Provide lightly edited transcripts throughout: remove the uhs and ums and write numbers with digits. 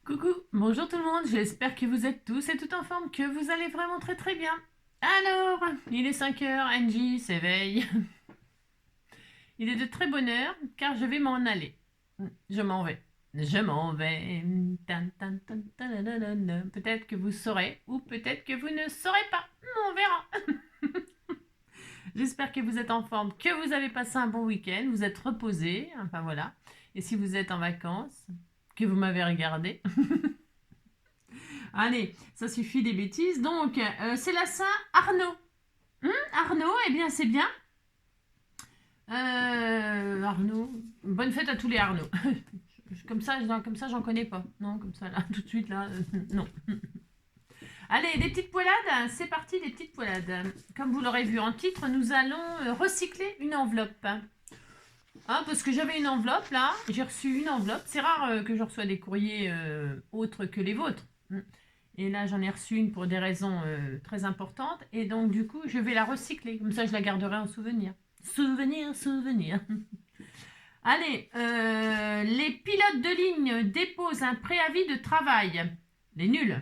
Coucou, bonjour tout le monde, j'espère que vous êtes tous et toutes en forme, que vous allez vraiment très très bien. Alors, il est 5 heures, Angie s'éveille. Il est de très bonne heure car je vais m'en aller. Je m'en vais. Je m'en vais. Peut-être que vous saurez ou peut-être que vous ne saurez pas. On verra. J'espère que vous êtes en forme, que vous avez passé un bon week-end, vous êtes reposé, enfin voilà. Et si vous êtes en vacances, que vous m'avez regardé. Allez, ça suffit des bêtises. Donc, c'est la Saint-Arnaud. Arnaud, eh bien, c'est bien. Arnaud, bonne fête à tous les Arnaud. Comme ça, j'en connais pas. Non, comme ça, là, tout de suite, là, non. Allez, des petites poilades, c'est parti, des petites poilades. Comme vous l'aurez vu en titre, nous allons recycler une enveloppe. Hein, parce que j'avais une enveloppe, là, j'ai reçu une enveloppe. C'est rare que je reçois des courriers autres que les vôtres. Et là, j'en ai reçu une pour des raisons très importantes. Et donc, du coup, je vais la recycler. Comme ça, je la garderai en souvenir. Souvenir, souvenir. Allez, les pilotes de ligne déposent un préavis de travail. Les nuls.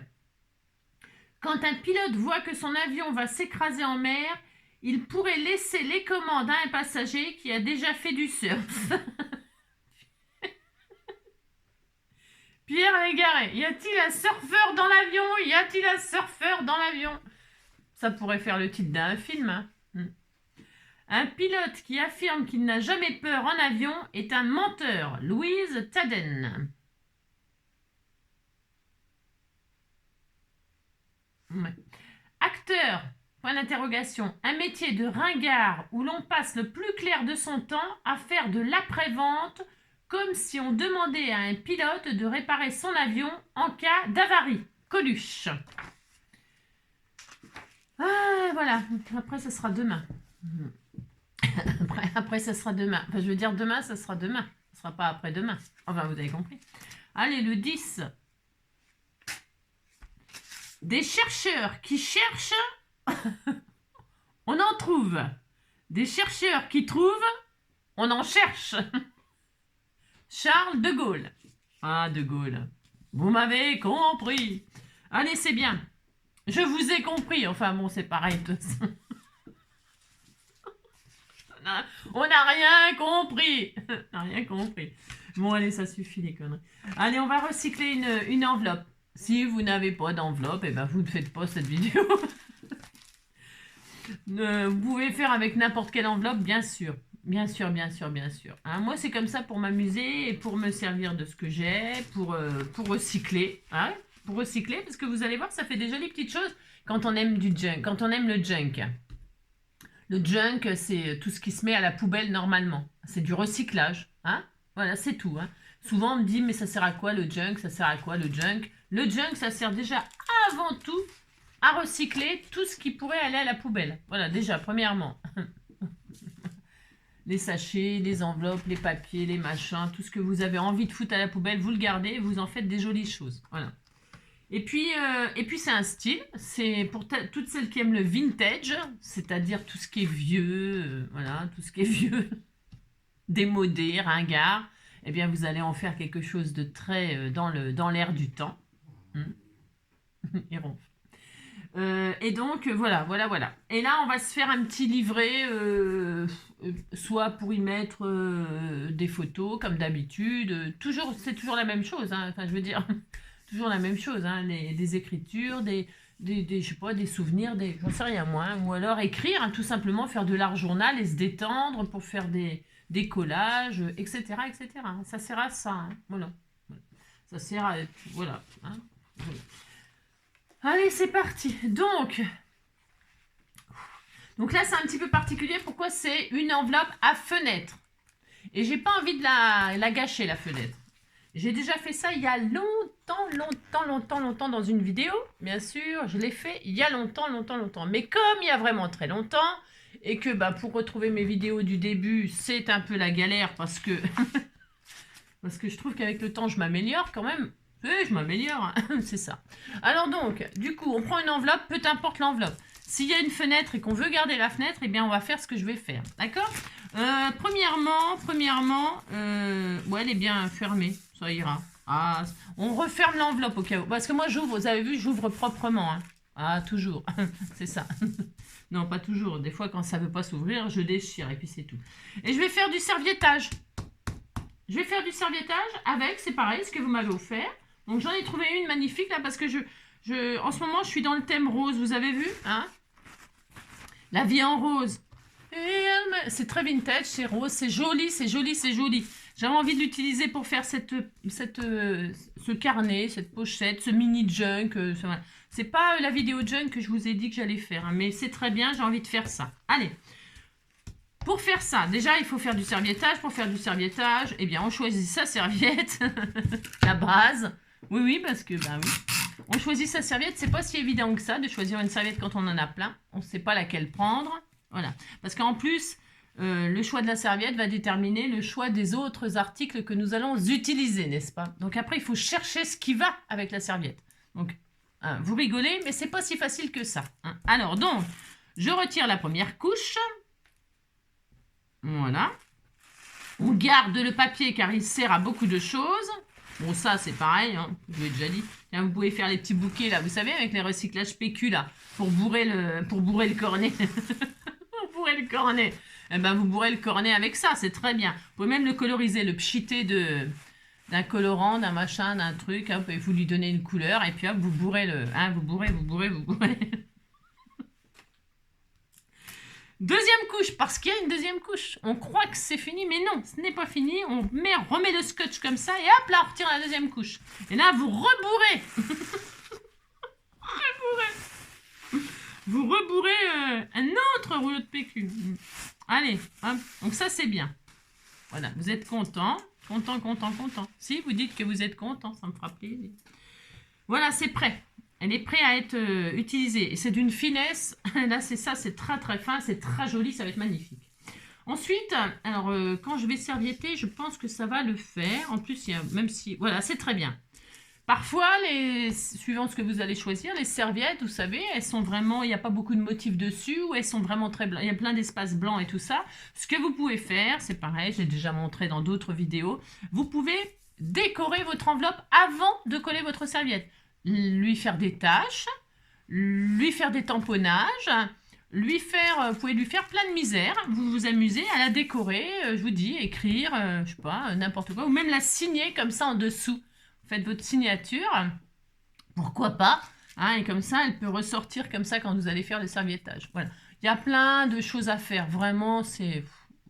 Quand un pilote voit que son avion va s'écraser en mer, il pourrait laisser les commandes à un passager qui a déjà fait du surf. Pierre Légaré, y a-t-il un surfeur dans l'avion? Y a-t-il un surfeur dans l'avion? Ça pourrait faire le titre d'un film. Hein. Un pilote qui affirme qu'il n'a jamais peur en avion est un menteur. Louise Taden. Ouais. Acteur, point d'interrogation, un métier de ringard où l'on passe le plus clair de son temps à faire de l'après-vente comme si on demandait à un pilote de réparer son avion en cas d'avarie. Coluche. Ah, voilà. Après, ça sera demain. Après, ça sera demain. Enfin, je veux dire, demain, ça sera demain. Ça sera pas après-demain. Enfin, vous avez compris. Allez, le 10. Des chercheurs qui cherchent, on en trouve. Des chercheurs qui trouvent, on en cherche. Charles de Gaulle. Ah, de Gaulle. Vous m'avez compris. Allez, c'est bien. Je vous ai compris. Enfin, bon, c'est pareil. De toute façon. On n'a rien compris. On n'a rien compris. Bon, allez, ça suffit les conneries. Allez, on va recycler une enveloppe. Si vous n'avez pas d'enveloppe, eh ben, vous ne faites pas cette vidéo. Vous pouvez faire avec n'importe quelle enveloppe, bien sûr. Bien sûr, bien sûr, bien sûr. Hein, moi, c'est comme ça pour m'amuser et pour me servir de ce que j'ai, pour recycler. Hein, pour recycler, parce que vous allez voir, ça fait des jolies petites choses quand on aime du junk, quand on aime le junk. Le junk, c'est tout ce qui se met à la poubelle normalement. C'est du recyclage. Hein, voilà, c'est tout. Hein. Souvent, on me dit, mais ça sert à quoi le junk? Ça sert à quoi le junk? Le junk, ça sert déjà avant tout à recycler tout ce qui pourrait aller à la poubelle. Voilà, déjà, premièrement. Les sachets, les enveloppes, les papiers, les machins, tout ce que vous avez envie de foutre à la poubelle, vous le gardez, vous en faites des jolies choses. Voilà. Et puis c'est un style. C'est pour toutes celles qui aiment le vintage, c'est-à-dire tout ce qui est vieux, voilà, tout ce qui est vieux, démodé, ringard. Eh bien, vous allez en faire quelque chose de très dans l'air du temps. Il ronfle. Et donc, voilà. Et là, on va se faire un petit livret, soit pour y mettre des photos, comme d'habitude. C'est toujours la même chose. Hein. Enfin, je veux dire, toujours la même chose. Hein. Des écritures, je sais pas, des souvenirs, j'en sais rien moi. Hein. Ou alors écrire, hein, tout simplement, faire de l'art journal et se détendre pour faire des collages, etc., etc. Ça sert à ça. Hein. Voilà. Ça sert à... Voilà. Hein. Voilà. Allez, c'est parti. Donc là, c'est un petit peu particulier. Pourquoi c'est une enveloppe à fenêtre? Et j'ai pas envie de la gâcher, la fenêtre. J'ai déjà fait ça il y a longtemps dans une vidéo. Bien sûr, je l'ai fait il y a longtemps. Mais comme il y a vraiment très longtemps, et que pour retrouver mes vidéos du début, c'est un peu la galère parce que je trouve qu'avec le temps, je m'améliore quand même. Oui, je m'améliore, hein. C'est ça. Alors donc, du coup, on prend une enveloppe, peu importe l'enveloppe. s'il y a une fenêtre et qu'on veut garder la fenêtre, eh bien, on va faire ce que je vais faire. D'accord? Premièrement, ouais, elle est bien fermée. Ça ira. Ah, on referme l'enveloppe au cas où. Parce que moi, j'ouvre, vous avez vu, j'ouvre proprement. Hein. Ah, toujours. C'est ça. Non, pas toujours. Des fois, quand ça ne veut pas s'ouvrir, je déchire et puis c'est tout. Et je vais faire du serviettage. Je vais faire du serviettage avec, c'est pareil, ce que vous m'avez offert. Donc, j'en ai trouvé une magnifique là parce que en ce moment, je suis dans le thème rose. Vous avez vu, hein? La vie en rose. C'est très vintage, c'est rose, c'est joli, c'est joli, c'est joli. J'avais envie de l'utiliser pour faire ce carnet, cette pochette, ce mini junk. C'est pas la vidéo junk que je vous ai dit que j'allais faire, hein, mais c'est très bien, j'ai envie de faire ça. Allez, pour faire ça, déjà, il faut faire du serviettage. Pour faire du serviettage, eh bien, on choisit sa serviette, la base. Oui, oui, parce que, bah oui. On choisit sa serviette, c'est pas si évident que ça de choisir une serviette quand on en a plein. On ne sait pas laquelle prendre. Voilà. Parce qu'en plus, le choix de la serviette va déterminer le choix des autres articles que nous allons utiliser, n'est-ce pas? Donc après, il faut chercher ce qui va avec la serviette. Donc, vous rigolez, mais c'est pas si facile que ça. Hein. Alors, donc, je retire la première couche. Voilà. On garde le papier car il sert à beaucoup de choses. Bon, ça, c'est pareil, hein, je vous l'ai déjà dit. Là, vous pouvez faire les petits bouquets, là, vous savez, avec les recyclages PQ, là, pour bourrer le cornet. Pour bourrer le cornet. Eh ben, vous bourrez le cornet avec ça, c'est très bien. Vous pouvez même le coloriser, le pchiter d'un colorant, d'un machin, d'un truc, hop, et vous lui donnez une couleur, et puis hop, vous bourrez vous bourrez. Deuxième couche, parce qu'il y a une deuxième couche. On croit que c'est fini, mais non, ce n'est pas fini. On remet le scotch comme ça, et hop, là, on retire la deuxième couche. Et là, vous rebourrez. Vous rebourrez un autre rouleau de PQ. Allez, hop. Donc ça, c'est bien. Voilà, vous êtes content. Content. Si, vous dites que vous êtes content, ça me fera plaisir. Voilà, c'est prêt. Elle est prête à être utilisée. Et c'est d'une finesse. Là, c'est ça, c'est très très fin, c'est très joli, ça va être magnifique. Ensuite, alors quand je vais servietter, je pense que ça va le faire. En plus, il y a, même si, voilà, c'est très bien. Parfois, suivant ce que vous allez choisir, les serviettes, vous savez, elles sont vraiment, il n'y a pas beaucoup de motifs dessus, ou elles sont vraiment très blanches. Il y a plein d'espaces blancs et tout ça. Ce que vous pouvez faire, c'est pareil, j'ai déjà montré dans d'autres vidéos, vous pouvez décorer votre enveloppe avant de coller votre serviette. Lui faire des taches, lui faire des tamponnages, vous pouvez lui faire plein de misère, vous vous amusez à la décorer, je vous dis, écrire, je sais pas, n'importe quoi, ou même la signer comme ça en dessous. Faites votre signature, pourquoi pas, hein, et comme ça, elle peut ressortir comme ça quand vous allez faire le serviettage. Voilà, il y a plein de choses à faire, vraiment,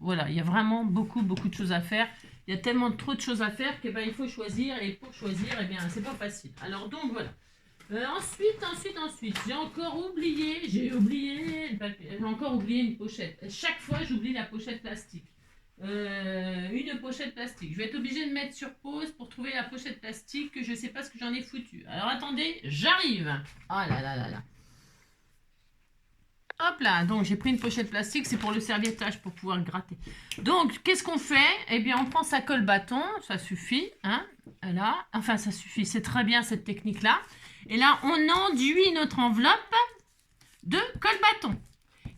voilà, il y a vraiment beaucoup de choses à faire. Il y a tellement trop de choses à faire qu'il il faut choisir, et pour choisir, eh bien, c'est pas facile. Alors donc, voilà. Ensuite, j'ai encore oublié une pochette. Chaque fois, j'oublie la pochette plastique. Une pochette plastique. Je vais être obligée de mettre sur pause pour trouver la pochette plastique que je sais pas ce que j'en ai foutu. Alors, attendez, j'arrive. Oh là là là là. Hop là, donc j'ai pris une pochette plastique, c'est pour le serviettage, pour pouvoir gratter. Donc, qu'est-ce qu'on fait? Eh bien, on prend sa colle bâton, ça suffit, hein, là, enfin, ça suffit, c'est très bien cette technique-là. Et là, on enduit notre enveloppe de colle bâton.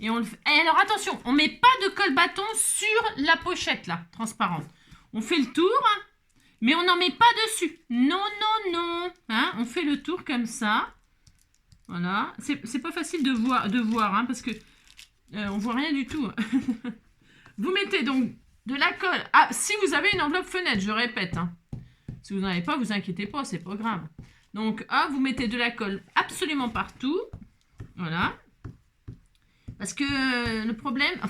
Et alors, attention, on ne met pas de colle bâton sur la pochette, là, transparente. On fait le tour, mais on n'en met pas dessus. Non, hein, on fait le tour comme ça. Voilà, c'est pas facile de voir hein, parce que on voit rien du tout. Vous mettez donc de la colle. Ah, si vous avez une enveloppe fenêtre, je répète. Hein. Si vous n'en avez pas, vous inquiétez pas, c'est pas grave. Donc, vous mettez de la colle absolument partout. Voilà. Parce que le problème,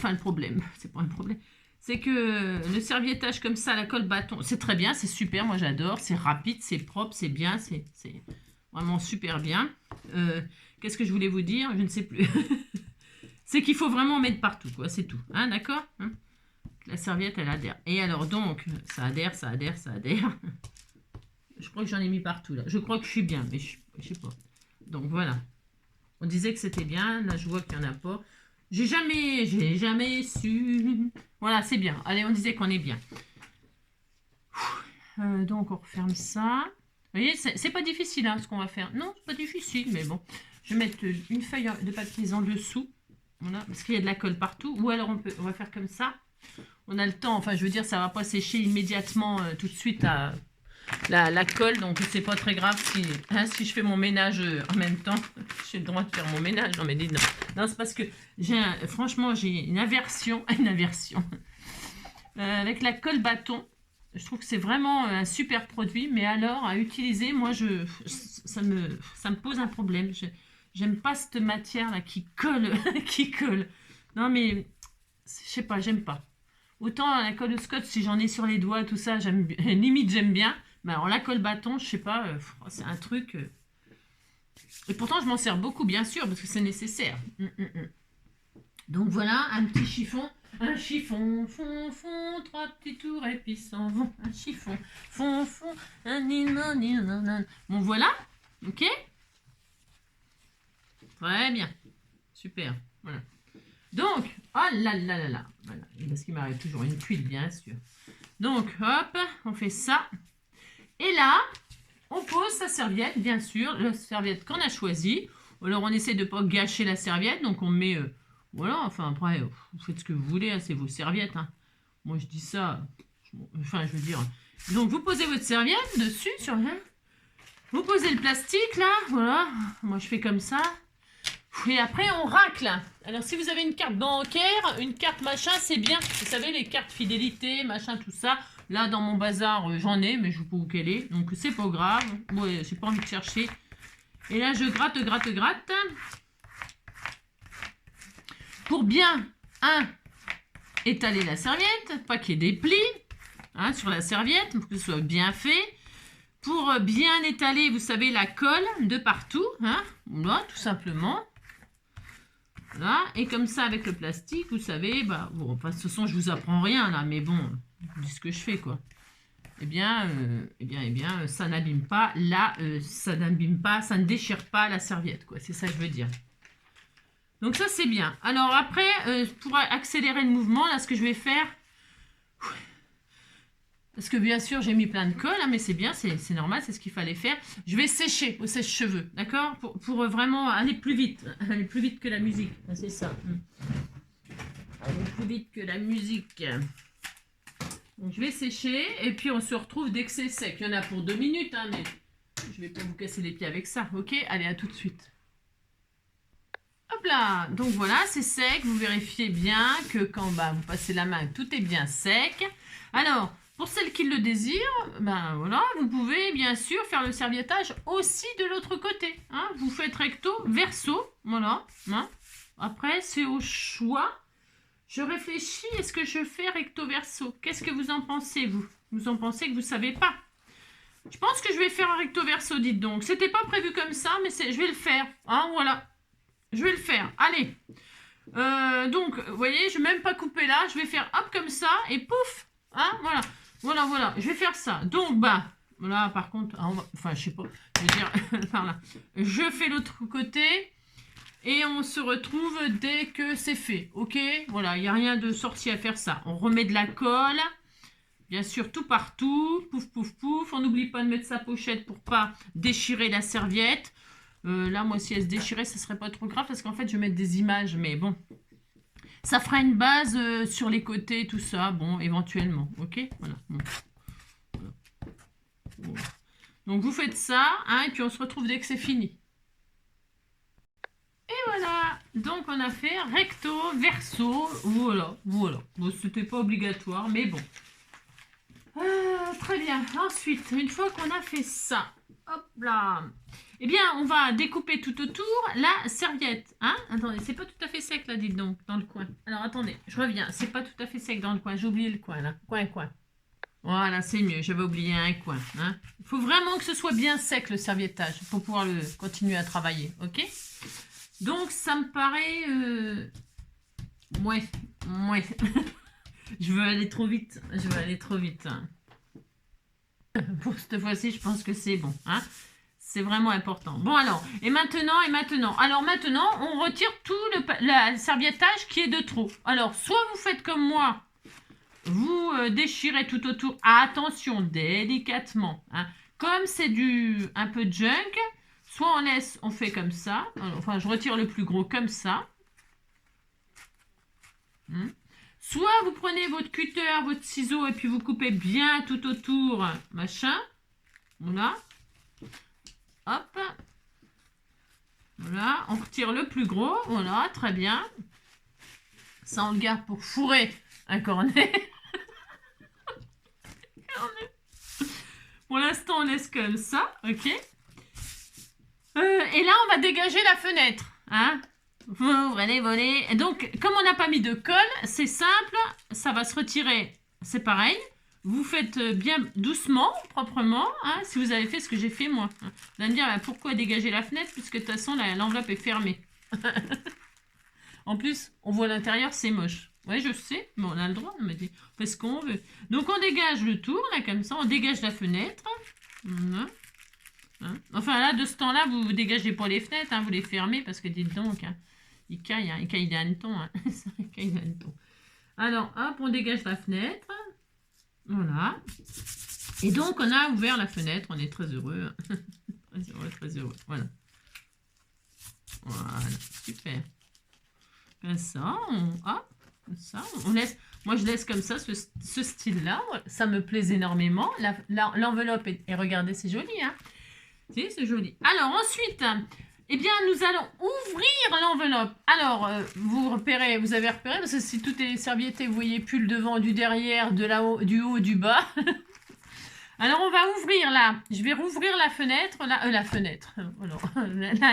c'est pas un problème, c'est que le serviettage comme ça, la colle bâton, c'est très bien, c'est super, moi j'adore, c'est rapide, c'est propre, c'est bien, c'est vraiment super bien. Qu'est-ce que je voulais vous dire? Je ne sais plus. C'est qu'il faut vraiment en mettre partout, quoi. C'est tout. Hein, d'accord, hein? La serviette, elle adhère. Et alors, donc, ça adhère. Je crois que j'en ai mis partout, là. Je crois que je suis bien, mais je sais pas. Donc, voilà. On disait que c'était bien. Là, je vois qu'il n'y en a pas. J'ai jamais su. Voilà, c'est bien. Allez, on disait qu'on est bien. Donc, on referme ça. Vous voyez, c'est pas difficile hein, ce qu'on va faire. Non, c'est pas difficile, mais bon. Je vais mettre une feuille de papier en dessous. Voilà, parce qu'il y a de la colle partout. Ou alors on va faire comme ça. On a le temps, enfin je veux dire, ça va pas sécher immédiatement tout de suite la colle. Donc c'est pas très grave si je fais mon ménage en même temps. J'ai le droit de faire mon ménage. Non mais dis non. Non, c'est parce que franchement, j'ai une aversion. Avec la colle bâton. Je trouve que c'est vraiment un super produit, mais alors à utiliser, moi, ça me pose un problème. J'aime pas cette matière-là qui colle, qui colle. Non, mais je sais pas, j'aime pas. Autant la colle au scotch, si j'en ai sur les doigts, tout ça, limite j'aime bien. Mais alors la colle bâton, je sais pas, c'est un truc. Et pourtant, je m'en sers beaucoup, bien sûr, parce que c'est nécessaire. Donc voilà, un petit chiffon. Un chiffon, fond, 3 petits tours et puis s'en vont. Un chiffon, fond, bon voilà, ok. Très bien, super, voilà. Donc, oh là là là là, voilà, parce qu'il m'arrive toujours une tuile, bien sûr. Donc, hop, on fait ça. Et là, on pose sa serviette, bien sûr, la serviette qu'on a choisie. Alors, on essaie de ne pas gâcher la serviette, donc on met... voilà, enfin après, vous faites ce que vous voulez, hein, c'est vos serviettes. Hein. Moi, je dis ça, enfin, je veux dire... Donc, vous posez votre serviette dessus, sur rien. Vous posez le plastique, là, voilà. Moi, je fais comme ça. Et après, on racle. Alors, si vous avez une carte bancaire, une carte machin, c'est bien. Vous savez, les cartes fidélité, machin, tout ça. Là, dans mon bazar, j'en ai, mais je ne sais pas où qu'elle est. Donc, c'est pas grave. Ouais, j'ai pas envie de chercher. Et là, je gratte. Pour bien, étaler la serviette, pas qu'il y ait des plis hein, sur la serviette, pour que ce soit bien fait. Pour bien étaler, vous savez, la colle de partout. Hein, voilà, tout simplement. Voilà, et comme ça, avec le plastique, vous savez, bah, bon, enfin, de toute façon, je vous apprends rien, là, mais bon, c'est ce que je fais, quoi. Eh bien, ça n'abîme pas, là, ça ne déchire pas la serviette, quoi. C'est ça que je veux dire. Donc ça, c'est bien. Alors après, pour accélérer le mouvement, là, ce que je vais faire... Parce que bien sûr, j'ai mis plein de colle, hein, mais c'est bien, c'est normal, c'est ce qu'il fallait faire. Je vais sécher au sèche-cheveux, d'accord, pour vraiment aller plus vite que la musique. C'est ça. Aller plus vite que la musique. Donc, je vais sécher, et puis on se retrouve dès que c'est sec. Il y en a pour 2 minutes, hein, mais je vais pas vous casser les pieds avec ça, ok? Allez, à tout de suite. Hop là, donc voilà, c'est sec. Vous vérifiez bien que quand vous passez la main, tout est bien sec. Alors, pour celles qui le désirent, ben voilà, vous pouvez bien sûr faire le serviettage aussi de l'autre côté. Hein. Vous faites recto, verso, voilà. Hein. Après, c'est au choix. Je réfléchis, est-ce que je fais recto, verso? Qu'est-ce que vous en pensez, vous? Vous en pensez que vous ne savez pas? Je pense que je vais faire un recto, verso, dites donc. C'était pas prévu comme ça, mais je vais le faire. Hein, voilà. Je vais le faire. Allez. Donc, vous voyez, je ne vais même pas couper là. Je vais faire hop comme ça et pouf. Hein, voilà. Voilà. Je vais faire ça. Donc, voilà, par contre, enfin, je sais pas. Je veux dire, par là. Je fais l'autre côté et on se retrouve dès que c'est fait. Ok? Voilà, il n'y a rien de sorcier à faire ça. On remet de la colle. Bien sûr, tout partout. Pouf, pouf, pouf. On n'oublie pas de mettre sa pochette pour pas déchirer la serviette. Là, moi, si elle se déchirait, ce serait pas trop grave parce qu'en fait, je vais mettre des images, mais bon. Ça fera une base sur les côtés, tout ça, bon, éventuellement, ok? Voilà. Bon. Voilà. Donc, vous faites ça, hein, et puis on se retrouve dès que c'est fini. Et voilà, donc on a fait recto, verso, voilà. Bon, c'était pas obligatoire, mais bon. Très bien, ensuite, une fois qu'on a fait ça, hop là... Eh bien, on va découper tout autour la serviette. Hein? Attendez, c'est pas tout à fait sec là, dites donc, dans le coin. Alors, attendez, je reviens. C'est pas tout à fait sec dans le coin. J'ai oublié le coin là. Coin. Voilà, c'est mieux. J'avais oublié un coin. Hein? Il faut vraiment que ce soit bien sec le serviettage pour pouvoir continuer à travailler. Ok? Donc, ça me paraît... Ouais. Je veux aller trop vite. Hein. Pour cette fois-ci, je pense que c'est bon. Hein? C'est vraiment important. Bon alors, et maintenant. Alors maintenant, on retire tout la serviettage qui est de trop. Alors, soit vous faites comme moi, vous déchirez tout autour. Attention, délicatement. Hein. Comme c'est un peu junk, soit on fait comme ça. Enfin, je retire le plus gros comme ça. Soit vous prenez votre cutter, votre ciseau et puis vous coupez bien tout autour, machin. Voilà. Hop. Voilà, on retire le plus gros. Voilà, très bien. Ça, on le garde pour fourrer un cornet. Pour l'instant, on laisse comme ça, ok. Et là, on va dégager la fenêtre. Hein. Vous ouvrez les volets. Et donc, comme on n'a pas mis de colle, c'est simple. Ça va se retirer. C'est pareil. Vous faites bien doucement, proprement, hein, si vous avez fait ce que j'ai fait moi. Vous allez me dire, bah, pourquoi dégager la fenêtre, puisque de toute façon, l'enveloppe est fermée. En plus, on voit l'intérieur, c'est moche. Oui, je sais, mais on a le droit, on me dit, on fait ce qu'on veut. Donc, on dégage le tour, là, comme ça, on dégage la fenêtre. Voilà. Hein. Enfin, là, de ce temps-là, vous ne dégagez pas les fenêtres, hein, vous les fermez, parce que dites donc, hein, il caille des hannetons. Hein. Il caille des hannetons. Alors, hop, on dégage la fenêtre. Voilà. Et donc, on a ouvert la fenêtre. On est très heureux. Très heureux, très heureux. Voilà. Voilà. Super. Comme ça, comme ça, on laisse. Moi, je laisse comme ça, ce style-là. Ça me plaît énormément. L'enveloppe est regardez, c'est joli, hein. C'est joli. Alors, ensuite, eh bien, nous allons ouvrir l'enveloppe. Alors, vous avez repéré, parce que si tout est servietté, vous voyez plus le devant, du derrière, du haut, du bas. Alors, on va ouvrir là. Je vais rouvrir la fenêtre.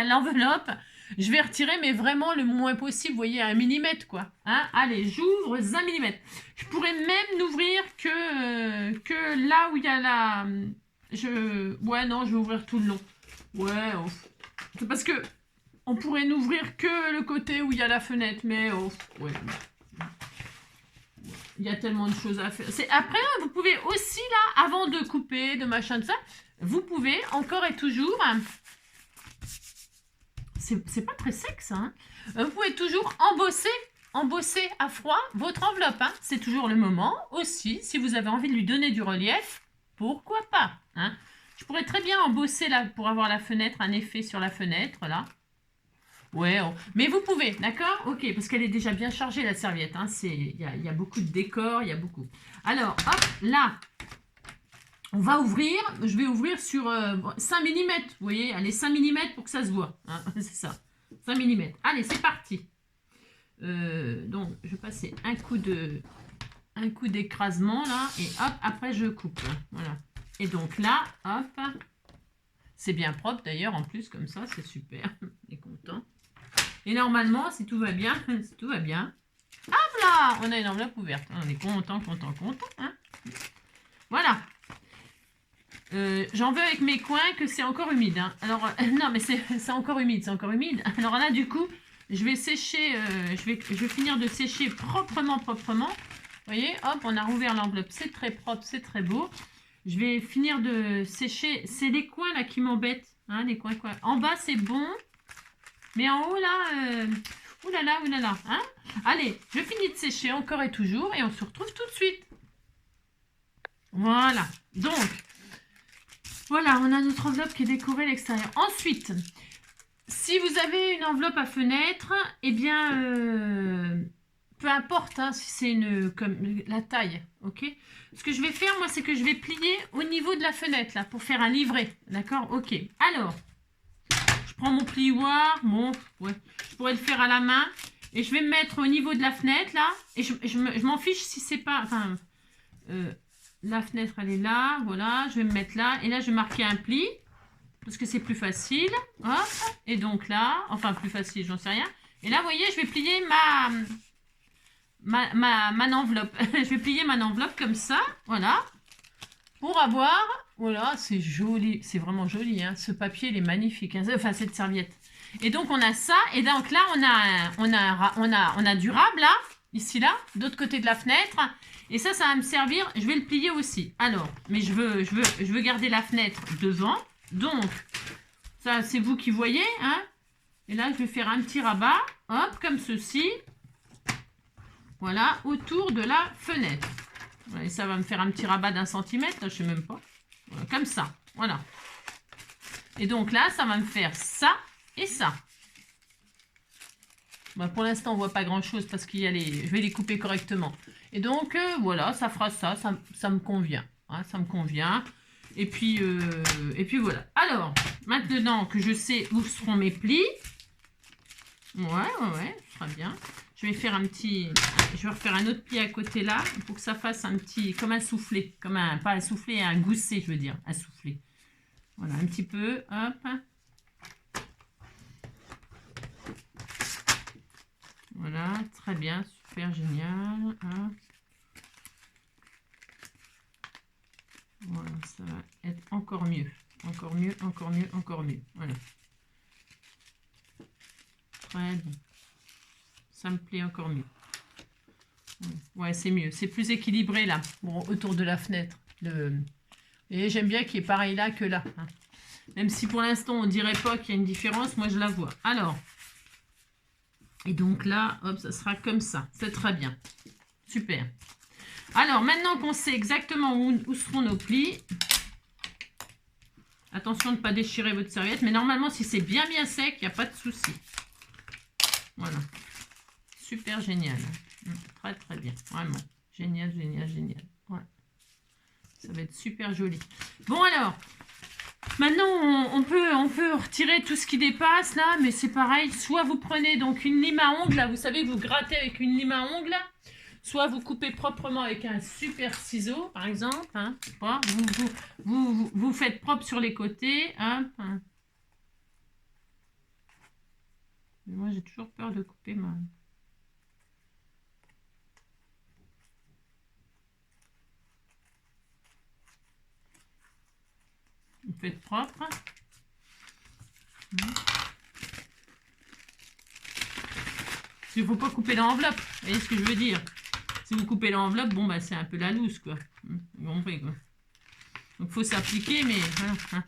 L'enveloppe. Je vais retirer, mais vraiment le moins possible. Vous voyez, 1 mm, quoi. Hein. Allez, j'ouvre 1 mm. Je pourrais même n'ouvrir que là où il y a la... Ouais, non, je vais ouvrir tout le long. Ouais, c'est parce que on pourrait n'ouvrir que le côté où il y a la fenêtre, mais ouais. Il y a tellement de choses à faire. Après, vous pouvez aussi, là, avant de couper, de machin, de ça, vous pouvez encore et toujours... C'est pas très sec, ça. Hein. Vous pouvez toujours embosser à froid votre enveloppe. Hein. C'est toujours le moment aussi, si vous avez envie de lui donner du relief, pourquoi pas. Hein. Je pourrais très bien embosser là pour avoir la fenêtre, un effet sur la fenêtre, là. Ouais, mais vous pouvez, d'accord? Ok, parce qu'elle est déjà bien chargée, la serviette. Hein. Il y a beaucoup de décor, il y a beaucoup. Alors, hop, là, on va ouvrir. Je vais ouvrir sur 5 mm. Vous voyez, allez, 5 mm pour que ça se voit. Hein. C'est ça, 5 mm. Allez, c'est parti. Donc, je vais passer un coup d'écrasement, là. Et hop, après, je coupe. Hein. Voilà. Et donc là, hop. C'est bien propre, d'ailleurs, en plus, comme ça. C'est super. On est content. Et normalement, si tout va bien, hop là, on a une enveloppe ouverte. On est content. Hein. Voilà. J'en veux avec mes coins que c'est encore humide. Hein. Alors, non, mais c'est encore humide, Alors là, du coup, je vais sécher, je vais finir de sécher proprement. Vous voyez, hop, on a rouvert l'enveloppe. C'est très propre, c'est très beau. Je vais finir de sécher. C'est les coins là qui m'embêtent. Hein, les coins. En bas, c'est bon. Mais en haut, là, oulala. Hein. Allez, je finis de sécher encore et toujours. Et on se retrouve tout de suite. Voilà. Donc, voilà, on a notre enveloppe qui est décorée à l'extérieur. Ensuite, si vous avez une enveloppe à fenêtre, eh bien, peu importe hein, si c'est comme la taille, ok. Ce que je vais faire, moi, c'est que je vais plier au niveau de la fenêtre, là, pour faire un livret, d'accord. Ok, alors, je prends mon plioir, ouais, je pourrais le faire à la main, et je vais me mettre au niveau de la fenêtre, là, et je m'en fiche si c'est pas, enfin, la fenêtre, elle est là, voilà, je vais me mettre là, et là, je vais marquer un pli, parce que c'est plus facile, hop, et donc là, enfin, plus facile, j'en sais rien, et là, vous voyez, je vais plier ma enveloppe. Je vais plier ma enveloppe comme ça, voilà, pour avoir, voilà, c'est joli, c'est vraiment joli, hein. Ce papier, il est magnifique, hein. Enfin, cette serviette. Et donc, on a ça, et donc là, on a du rable, là, ici, là, d'autre côté de la fenêtre, et ça va me servir, je vais le plier aussi. Alors, mais je veux garder la fenêtre devant, donc, ça, c'est vous qui voyez, hein. Et là, je vais faire un petit rabat, hop, comme ceci. Voilà, autour de la fenêtre. Voilà, et ça va me faire un petit rabat d'1 centimètre, là, je sais même pas. Voilà, comme ça, voilà. Et donc là, ça va me faire ça et ça. Bah, pour l'instant, on voit pas grand-chose parce qu'il y a les... je vais les couper correctement. Et donc, voilà, ça fera ça, ça me convient. Hein, ça me convient. Et puis voilà. Alors, maintenant que je sais où seront mes plis, ouais, ce sera bien. Je vais faire un petit... Je vais refaire un autre pli à côté là pour que ça fasse un petit... Comme un soufflé. Comme un... Pas un soufflé, un gousset, je veux dire. Un soufflé. Voilà, un petit peu. Hop. Voilà, très bien. Super génial. Hop. Voilà, ça va être encore mieux. Encore mieux, encore mieux, encore mieux. Voilà. Très bien. Ça me plaît encore mieux. Ouais, c'est mieux. C'est plus équilibré là, bon, autour de la fenêtre. Et j'aime bien qu'il y ait pareil là que là. Hein. Même si pour l'instant on dirait pas qu'il y a une différence, moi je la vois. Alors, et donc là, hop, ça sera comme ça. C'est très bien. Super. Alors, maintenant qu'on sait exactement où seront nos plis, attention de ne pas déchirer votre serviette, mais normalement, si c'est bien sec, il n'y a pas de souci. Voilà. Super génial. Très, très bien. Vraiment. Génial, génial, génial. Ouais. Ça va être super joli. Bon, alors, maintenant, on peut retirer tout ce qui dépasse, là, mais c'est pareil. Soit vous prenez donc une lime à ongles, là, vous savez que vous grattez avec une lime à ongles, soit vous coupez proprement avec un super ciseau, par exemple. Hein. Vous faites propre sur les côtés. Hein. Moi, j'ai toujours peur de couper ma... Vous faites propre. Il ne faut pas couper l'enveloppe. Vous voyez ce que je veux dire? Si vous coupez l'enveloppe, bon, bah, c'est un peu la loose, quoi. Vous comprenez, quoi. Donc, il faut s'appliquer, mais voilà. Hein.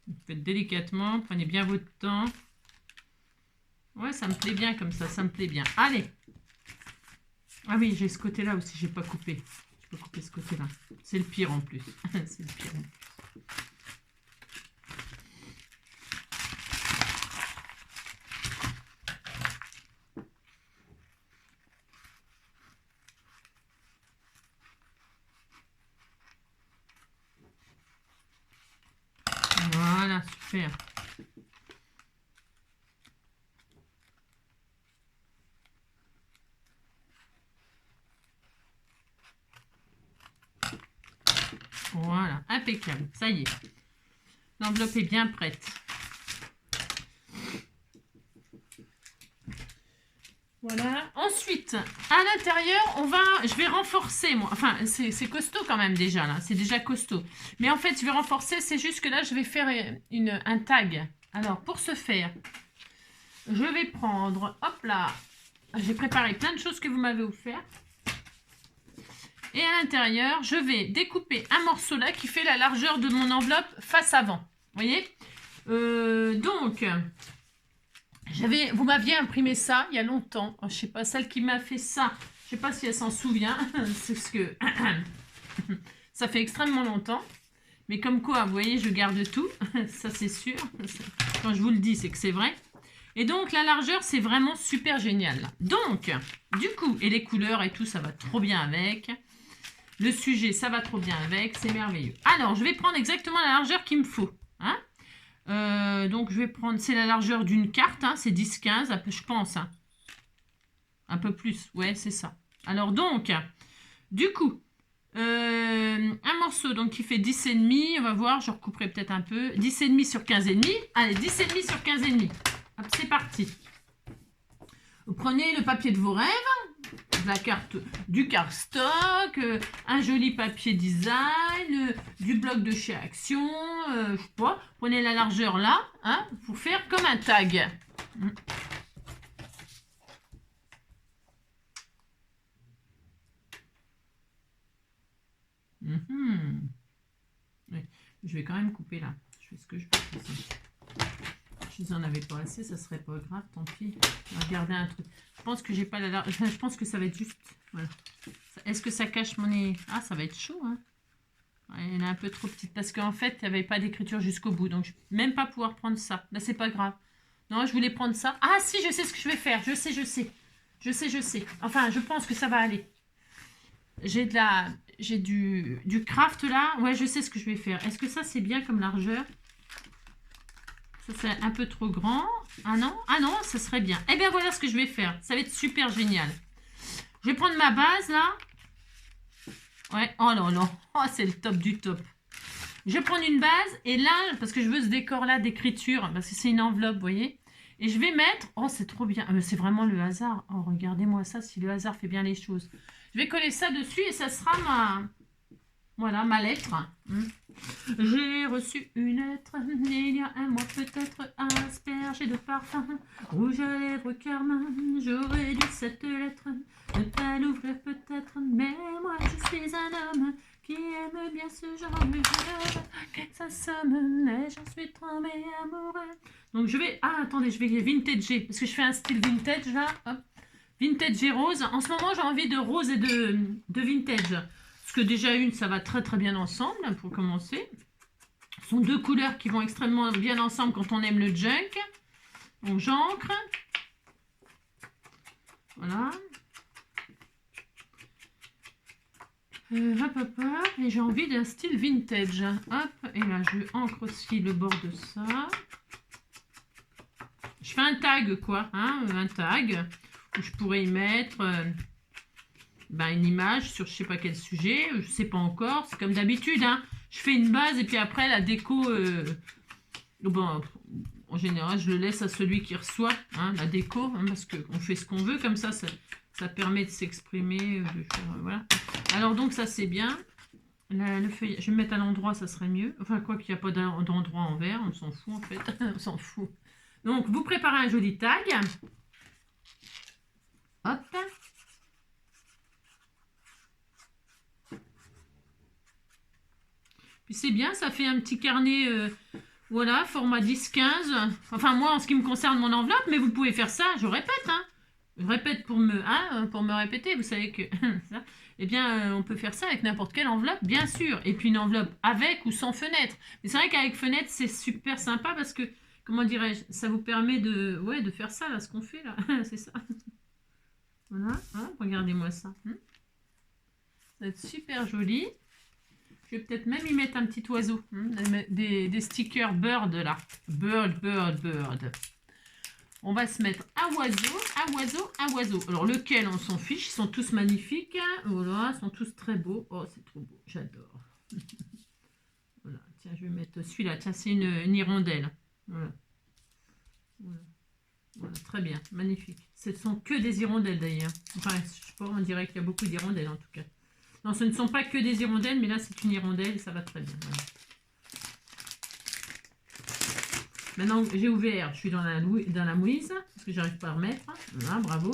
Vous faites délicatement, prenez bien votre temps. Ouais, ça me plaît bien comme ça me plaît bien. Allez. Ah oui, j'ai ce côté-là aussi, j'ai pas coupé. Je peux couper ce côté-là. C'est le pire en plus. C'est le pire en plus. Voilà, super. Voilà, impeccable. Ça y est. L'enveloppe est bien prête. Voilà. Ensuite, à l'intérieur, je vais renforcer. Moi. Enfin, c'est costaud quand même déjà, là. C'est déjà costaud. Mais en fait, je vais renforcer. C'est juste que là, je vais faire un tag. Alors, pour ce faire, je vais prendre... Hop là. J'ai préparé plein de choses que vous m'avez offert. Et à l'intérieur, je vais découper un morceau là qui fait la largeur de mon enveloppe face avant. Vous voyez? Donc... Vous m'aviez imprimé ça il y a longtemps. Je sais pas, celle qui m'a fait ça, je sais pas si elle s'en souvient. C'est ce que ça fait extrêmement longtemps. Mais comme quoi, vous voyez, je garde tout. Ça, c'est sûr. Quand je vous le dis, c'est que c'est vrai. Et donc, la largeur, c'est vraiment super génial. Donc, du coup, et les couleurs et tout, ça va trop bien avec. Le sujet, ça va trop bien avec. C'est merveilleux. Alors, je vais prendre exactement la largeur qu'il me faut. Hein? Donc je vais prendre, c'est la largeur d'une carte, hein, c'est 10-15, je pense, hein. Un peu plus, ouais, c'est ça. Alors donc, du coup, un morceau donc qui fait 10,5, on va voir, je recouperai peut-être un peu, 10,5 sur 15,5, allez, 10,5 sur 15,5, hop, c'est parti. Vous prenez le papier de vos rêves, la carte du cardstock, un joli papier design, du bloc de chez Action, je sais pas, prenez la largeur là, hein, pour faire comme un tag. Oui. Je vais quand même couper là. Je fais ce que je peux. Je vous en avais pas assez, ça serait pas grave, tant pis. On va regarder un truc. Je pense que j'ai pas la large. Je pense que ça va être juste. Voilà. Est-ce que ça cache mon nez? Ah, ça va être chaud, hein. Elle est un peu trop petite parce qu'en fait, il n'y avait pas d'écriture jusqu'au bout. Donc, je ne vais même pas pouvoir prendre ça. Là, c'est pas grave. Non, je voulais prendre ça. Ah, si, je sais ce que je vais faire. Je sais. Je sais. Enfin, je pense que ça va aller. J'ai du craft là. Ouais, je sais ce que je vais faire. Est-ce que ça, c'est bien comme largeur? Ça, c'est un peu trop grand. Ah non? Ah non, ça serait bien. Eh bien, voilà ce que je vais faire. Ça va être super génial. Je vais prendre ma base là. Ouais, oh là là, oh, c'est le top du top. Je vais prendre une base et là, parce que je veux ce décor-là d'écriture, parce que c'est une enveloppe, vous voyez. Et je vais mettre, oh c'est trop bien, c'est vraiment le hasard. Oh regardez-moi ça, si le hasard fait bien les choses. Je vais coller ça dessus et ça sera voilà, ma lettre. J'ai reçu une lettre, il y a un mois peut-être, aspergée de parfum, rouge à lèvres carmin, j'aurais dû cette lettre, ne pas l'ouvrir peut-être, mais moi je suis un homme qui aime bien ce genre de jeu, ça somme, mais j'en suis tombé amoureux. Donc je vais, attendez, je vais vintager, parce que je fais un style vintage là, hop. Vintage et rose, en ce moment j'ai envie de rose et de vintage. Parce que déjà une, ça va très très bien ensemble, pour commencer. Ce sont deux couleurs qui vont extrêmement bien ensemble quand on aime le junk. Donc j'encre. Voilà. Hop, hop, hop. Et j'ai envie d'un style vintage. Hop, et là je encre aussi le bord de ça. Je fais un tag, quoi. Hein, un tag. Où je pourrais y mettre... une image sur je sais pas quel sujet, je sais pas encore, c'est comme d'habitude, hein. Je fais une base et puis après la déco, bon, en général je le laisse à celui qui reçoit, hein, la déco, hein, parce qu'on fait ce qu'on veut, comme ça permet de s'exprimer, voilà. Alors donc ça c'est bien, le feuillet, je vais me mettre à l'endroit, ça serait mieux, enfin quoi qu'il n'y a pas d'endroit en vert, on s'en fout en fait, on s'en fout. Donc vous préparez un joli tag, hop. Puis c'est bien, ça fait un petit carnet, voilà, format 10-15. Enfin, moi, en ce qui me concerne, mon enveloppe, mais vous pouvez faire ça, je répète, hein. Je répète pour me répéter, vous savez que ça. Eh bien, on peut faire ça avec n'importe quelle enveloppe, bien sûr. Et puis une enveloppe avec ou sans fenêtre. Mais c'est vrai qu'avec fenêtre, c'est super sympa parce que, comment dirais-je, ça vous permet de faire ça, là, ce qu'on fait, là. C'est ça. Voilà, hein, regardez-moi ça. Ça va être super joli. Je vais peut-être même y mettre un petit oiseau. Des stickers bird là. Bird. On va se mettre un oiseau. Alors lequel, on s'en fiche. Ils sont tous magnifiques. Voilà, ils sont tous très beaux. Oh, c'est trop beau. J'adore. Voilà, tiens, je vais mettre celui-là. Tiens, c'est une hirondelle. Voilà. Voilà, très bien. Magnifique. Ce ne sont que des hirondelles d'ailleurs. Enfin, je sais pas, on dirait qu'il y a beaucoup d'hirondelles en tout cas. Non, ce ne sont pas que des hirondelles, mais là, c'est une hirondelle et ça va très bien. Voilà. Maintenant, j'ai ouvert, je suis dans la mouise, parce que j'arrive pas à remettre. Voilà, bravo.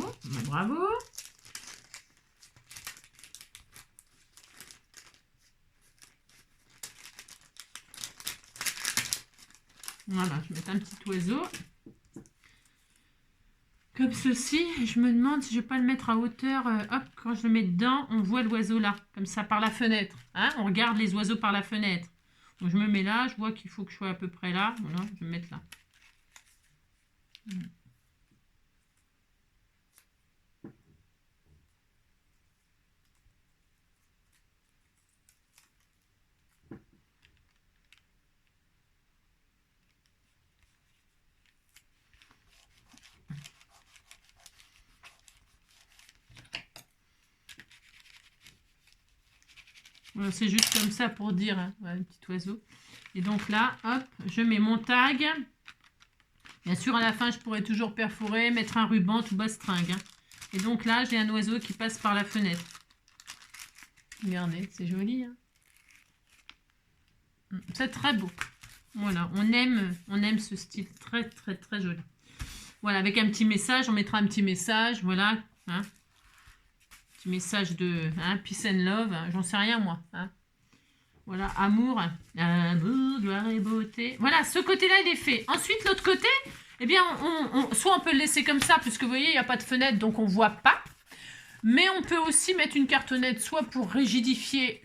Voilà, je vais mettre un petit oiseau. Comme ceci, je me demande si je ne vais pas le mettre à hauteur. Hop, quand je le mets dedans, on voit l'oiseau là, comme ça, par la fenêtre. Hein, on regarde les oiseaux par la fenêtre. Donc je me mets là, je vois qu'il faut que je sois à peu près là. Voilà, je vais me mettre là. Voilà, c'est juste comme ça pour dire, hein, voilà, un petit oiseau. Et donc là, hop, je mets mon tag. Bien sûr, à la fin, je pourrais toujours perforer, mettre un ruban tout bastringue. Hein. Et donc là, j'ai un oiseau qui passe par la fenêtre. Regardez, c'est joli. Hein. C'est très beau. Voilà, on aime ce style. Très, très, très joli. Voilà, avec un petit message, on mettra un petit message. Voilà, hein. Petit message de peace and love. Hein, j'en sais rien, moi. Hein. Voilà, amour, gloire et beauté. Voilà, ce côté-là, il est fait. Ensuite, l'autre côté, eh bien, soit on peut le laisser comme ça, puisque vous voyez, il n'y a pas de fenêtre, donc on ne voit pas. Mais on peut aussi mettre une cartonnette, soit pour rigidifier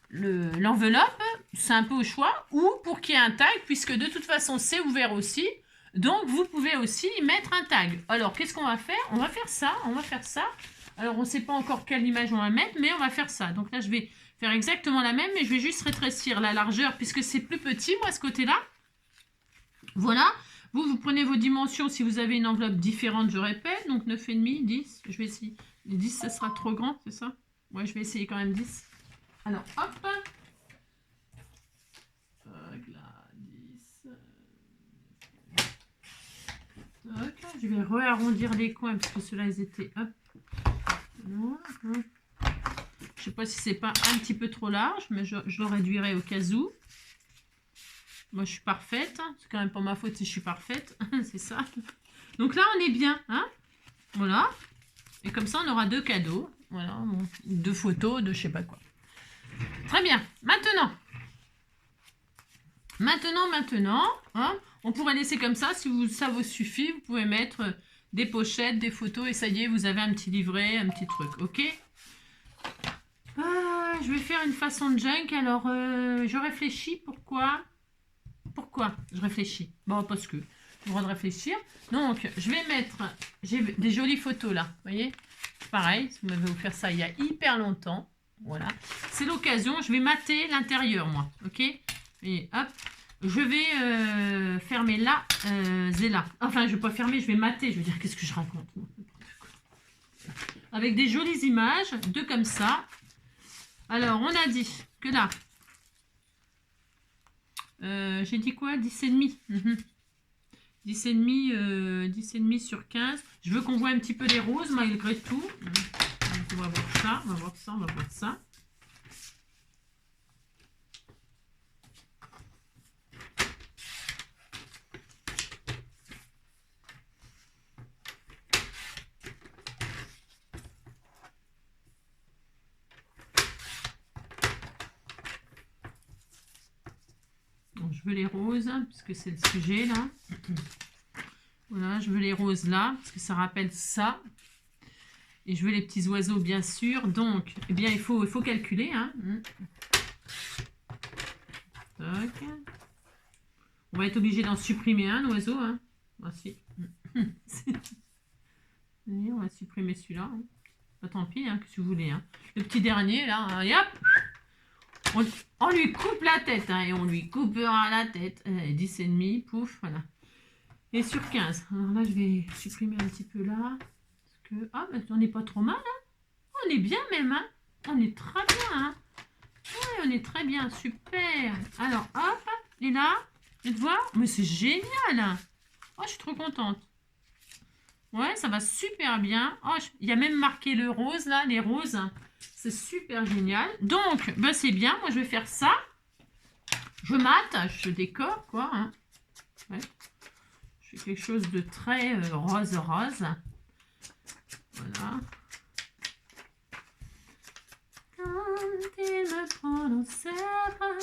l'enveloppe, c'est un peu au choix, ou pour qu'il y ait un tag, puisque de toute façon, c'est ouvert aussi. Donc, vous pouvez aussi y mettre un tag. Alors, qu'est-ce qu'on va faire? On va faire ça, on va faire ça. Alors, on ne sait pas encore quelle image on va mettre, mais on va faire ça. Donc là, je vais faire exactement la même, mais je vais juste rétrécir la largeur, puisque c'est plus petit, moi, ce côté-là. Voilà. Vous prenez vos dimensions si vous avez une enveloppe différente, je répète. Donc 9,5, 10. Je vais essayer. 10, ça sera trop grand, c'est ça? Ouais, je vais essayer quand même 10. Alors, hop. Là, 10. Ok, je vais réarrondir les coins, parce que ceux-là, ils étaient... Hop. Je sais pas si c'est pas un petit peu trop large, mais je le réduirai au cas où. Moi, je suis parfaite. C'est quand même pas ma faute si je suis parfaite. C'est ça. Donc là, on est bien. Hein, voilà. Et comme ça, on aura 2 cadeaux. Voilà. Bon, 2 photos de je sais pas quoi. Très bien. Maintenant. Hein, on pourrait laisser comme ça. Si ça vous suffit, vous pouvez mettre des pochettes, des photos. Et ça y est, vous avez un petit livret, un petit truc. OK? Je vais faire une façon de junk. Alors, je réfléchis. Pourquoi je réfléchis? Bon, parce que j'ai le droit de réfléchir. Donc, je vais mettre... J'ai des jolies photos là. Vous voyez? Pareil, vous m'avez offert ça il y a hyper longtemps. Voilà. C'est l'occasion. Je vais mater l'intérieur, moi. OK? Et hop. Je vais fermer là et là. Enfin, je ne vais pas fermer, je vais mater. Je veux dire, qu'est-ce que je raconte? Avec des jolies images. 2 comme ça. Alors, on a dit que là... j'ai dit quoi? 10,5. 10,5 sur 15. Je veux qu'on voit un petit peu les roses malgré tout. On va voir ça, on va voir ça, on va voir ça. Je veux les roses, puisque c'est le sujet là. Voilà, je veux les roses là, parce que ça rappelle ça. Et je veux les petits oiseaux, bien sûr. Donc, eh bien, il faut calculer. Hein. Tac. On va être obligé d'en supprimer un oiseau. Hein. Voici. On va supprimer celui-là. Hein. Bah, tant pis, hein, que vous voulez. Hein. Le petit dernier, là, hein, et hop, on lui coupe la tête, hein, et on lui coupera la tête. 10,5, pouf, voilà. Et sur 15. Alors là, je vais supprimer un petit peu là. Parce que, ah, mais on n'est pas trop mal. Hein. On est bien même. Hein. On est très bien. Hein. Ouais, on est très bien. Super. Alors, hop. Et là, tu te vois? Mais c'est génial. Hein. Oh, je suis trop contente. Ouais, ça va super bien. Oh, il y a même marqué le rose, là, les roses. C'est super génial. Donc, ben, c'est bien. Moi, je vais faire ça. Je mate, je décore, quoi. Hein. Ouais. Je fais quelque chose de très rose. Voilà. Quand il me prend dans ses bras,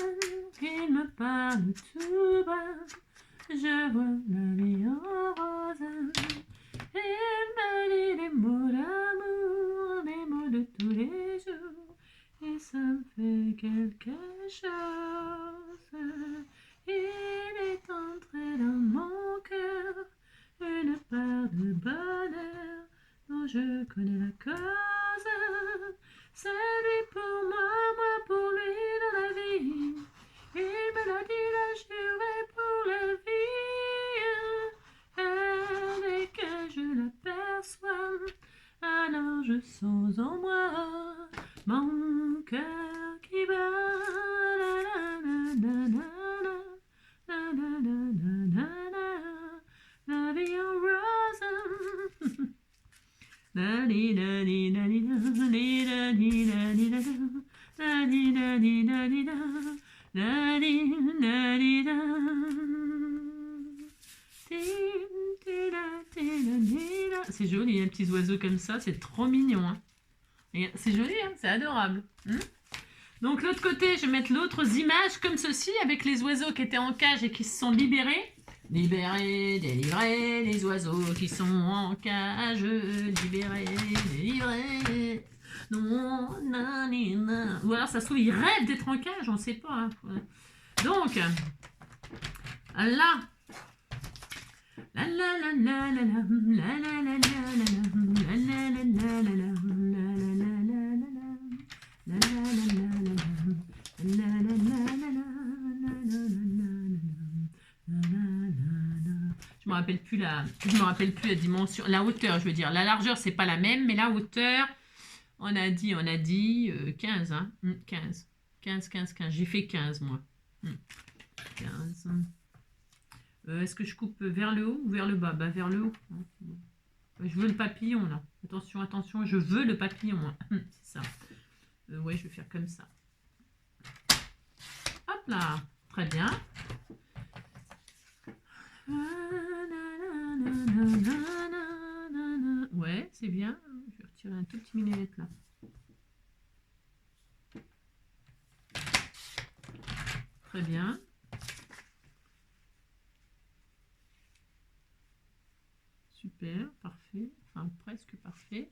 qu'il me parle tout bas, je vois la vie en rose. Il me dit des mots d'amour, des mots de tous les jours, et ça me fait quelque chose. Il est entré dans mon cœur une part de bonheur dont je connais la cause. C'est lui pour moi, moi pour lui dans la vie. Il me l'a dit, l'a juré pour la vie. Dès que je l'aperçois, alors je sens en moi mon cœur qui bat. La vie en rose. C'est joli, les petits oiseaux comme ça, c'est trop mignon. Hein. C'est joli, hein, c'est adorable. Donc l'autre côté, je vais mettre l'autre images comme ceci, avec les oiseaux qui étaient en cage et qui se sont libérés. Libérés, délivrés, les oiseaux qui sont en cage. Libérés, délivrés. Non, nanina. Ou alors ça se trouve, ils rêvent d'être en cage, on ne sait pas. Hein. Donc, là. La la la la la la la la la la la la la la je me rappelle plus la dimension, la hauteur, je veux dire. La largeur, c'est pas la même, mais la hauteur, on a dit 15, hein. 15. J'ai fait 15, moi. 15. Est-ce que je coupe vers le haut ou vers le bas? Bah, vers le haut. Je veux le papillon, là. Attention, attention, je veux le papillon. C'est ça. Ouais, je vais faire comme ça. Hop là. Très bien. Ouais, c'est bien. Je vais retirer un tout petit millimètre là. Très bien. Super, parfait. Enfin, presque parfait.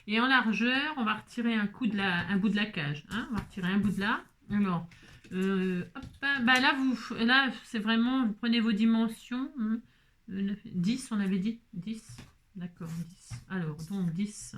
Et en largeur, on va retirer un bout de la cage. Hein, on va retirer un bout de là. Alors, hop, bah là, c'est vraiment, vous prenez vos dimensions. 10, on avait dit 10. D'accord, 10. Alors, donc 10.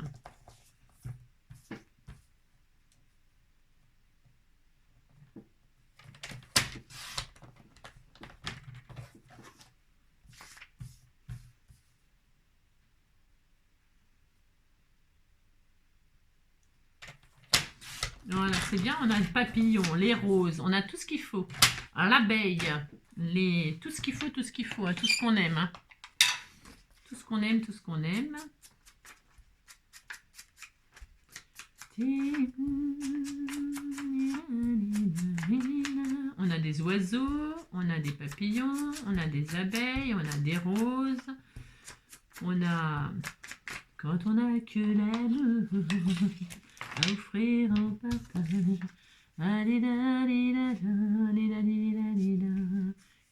Voilà, c'est bien, on a le papillon, les roses, on a tout ce qu'il faut. L'abeille, tout ce qu'il faut, hein, tout ce qu'on aime. Hein. Tout ce qu'on aime, tout ce qu'on aime. On a des oiseaux, on a des papillons, on a des abeilles, on a des roses. On a... Quand on a que l'amour à offrir en partage.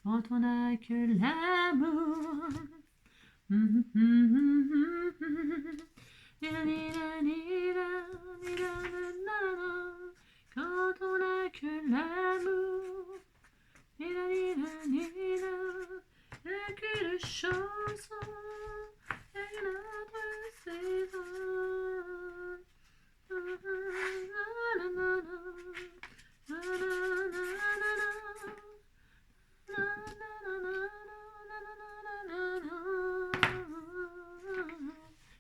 Quand on a que l'amour. Quand on a que l'amour. Et que de chansons. Et notre saison.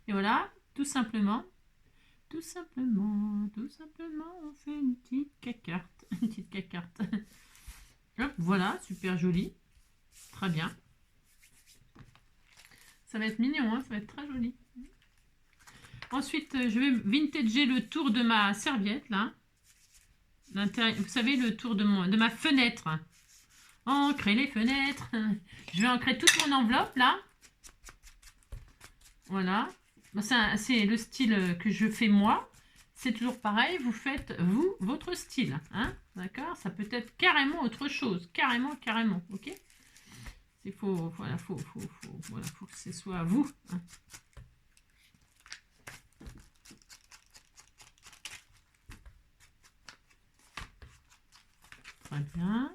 Et voilà, tout simplement, on fait une petite cacarte. Une petite cacarte. Hop, voilà, super joli. Très bien. Ça va être mignon, hein, ça va être très joli. Ensuite, je vais vintager le tour de ma serviette, là. Vous savez, le tour de ma fenêtre. Ancrer les fenêtres. Je vais ancrer toute mon enveloppe, là. Voilà. C'est le style que je fais moi. C'est toujours pareil. Vous faites, vous, votre style. Hein, d'accord? Ça peut être carrément autre chose. Carrément. Ok? Il faut, voilà, faut que ce soit vous. Hein. Très bien.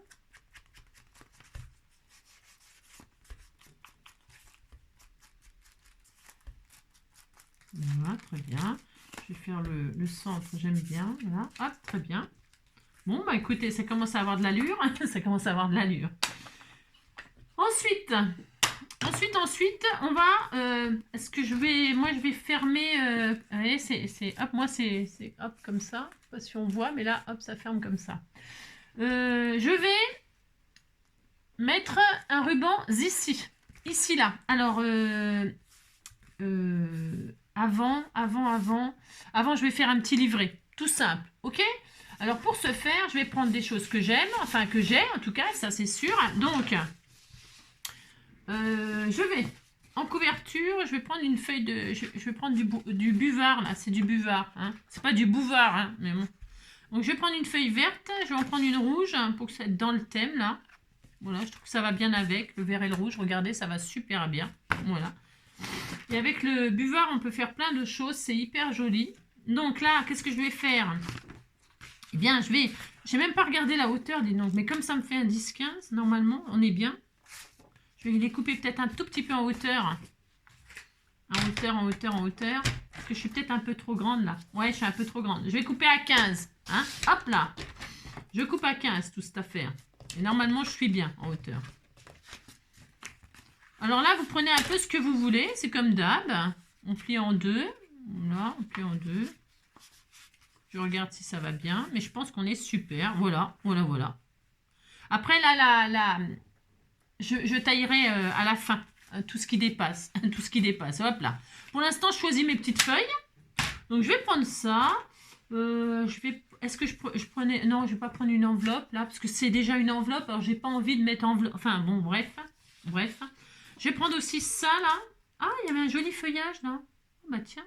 Voilà, très bien. Je vais faire le centre, j'aime bien. Voilà, hop, très bien. Bon, bah écoutez, ça commence à avoir de l'allure. Ça commence à avoir de l'allure. Ensuite, on va... est-ce que je vais fermer... allez, hop, moi, c'est hop, comme ça. Je sais pas si on voit, mais là, hop, ça ferme comme ça. Je vais mettre un ruban ici. Ici, là. Alors, avant, je vais faire un petit livret. Tout simple, ok? Alors, pour ce faire, je vais prendre des choses que j'aime. Enfin, que j'ai, en tout cas, ça, c'est sûr. Donc... je vais en couverture, je vais prendre une feuille de... Je vais prendre du buvard, là, c'est du buvard. Hein. C'est pas du bouvard, hein, mais bon. Donc, je vais prendre une feuille verte. Je vais en prendre une rouge pour que ça soit dans le thème, là. Voilà, je trouve que ça va bien avec. Le vert et le rouge, regardez, ça va super bien. Voilà. Et avec le buvard, on peut faire plein de choses. C'est hyper joli. Donc là, qu'est-ce que je vais faire? Eh bien, j'ai même pas regardé la hauteur, dis donc. Mais comme ça me fait un 10-15, normalement, on est bien. Je vais les couper peut-être un tout petit peu en hauteur. En hauteur, en hauteur, en hauteur. Parce que je suis peut-être un peu trop grande là. Ouais, je suis un peu trop grande. Je vais couper à 15. Hein? Hop là. Je coupe à 15 toute cette affaire. Et normalement, je suis bien en hauteur. Alors là, vous prenez un peu ce que vous voulez. C'est comme d'hab. On plie en deux. Voilà, on plie en deux. Je regarde si ça va bien. Mais je pense qu'on est super. Voilà, voilà, voilà. Après, là, je taillerai à la fin. Tout ce qui dépasse. Tout ce qui dépasse. Hop là. Pour l'instant, je choisis mes petites feuilles. Donc, je vais prendre ça. Est-ce que je prenais... Non, je vais pas prendre une enveloppe, là. Parce que c'est déjà une enveloppe. Alors, j'ai pas envie de mettre enveloppe. Enfin, bon, bref. Bref. Je vais prendre aussi ça, là. Ah, il y avait un joli feuillage, là. Oh, bah, tiens.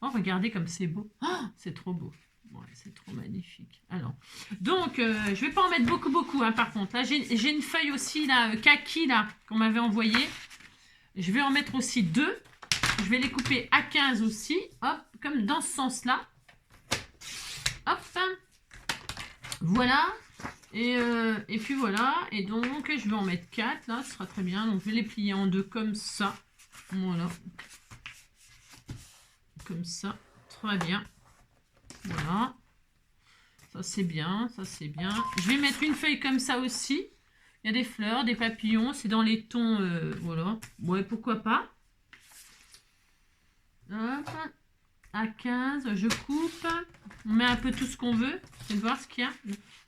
Oh, regardez comme c'est beau. Oh, c'est trop beau. Ouais, c'est trop magnifique. Alors, donc, je vais pas en mettre beaucoup, beaucoup, hein, par contre. Là, j'ai une feuille aussi, là, kaki, là, qu'on m'avait envoyée. Je vais en mettre aussi 2. Je vais les couper à 15 aussi. Hop, comme dans ce sens-là. Hop. Voilà. Et puis voilà. Et donc, je vais en mettre 4, là. Ce sera très bien. Donc, je vais les plier en 2 comme ça. Voilà. Comme ça. Très bien. Voilà. Ça, c'est bien. Ça, c'est bien. Je vais mettre une feuille comme ça aussi. Il y a des fleurs, des papillons. C'est dans les tons... voilà. Ouais, pourquoi pas. Hop. À 15, je coupe. On met un peu tout ce qu'on veut. Je vais voir ce qu'il y a.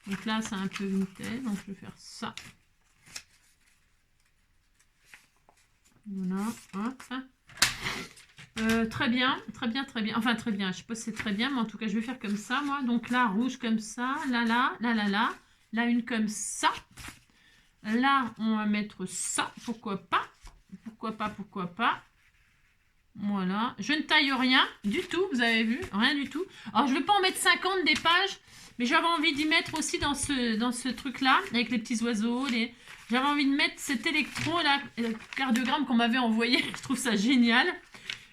Donc là, c'est un peu vintage. Donc, je vais faire ça. Voilà. Hop. Très bien, très bien, très bien. Enfin, très bien. Je sais pas si c'est très bien, mais en tout cas, je vais faire comme ça, moi. Donc là, rouge comme ça. Là, là, là, là, là. Là, une comme ça. Là, on va mettre ça. Pourquoi pas? Pourquoi pas? Pourquoi pas? Voilà. Je ne taille rien du tout, vous avez vu? Rien du tout. Alors, je ne vais pas en mettre 50 des pages, mais j'avais envie d'y mettre aussi dans ce truc-là, avec les petits oiseaux. J'avais envie de mettre cet électro-là, cardiogramme qu'on m'avait envoyé. Je trouve ça génial.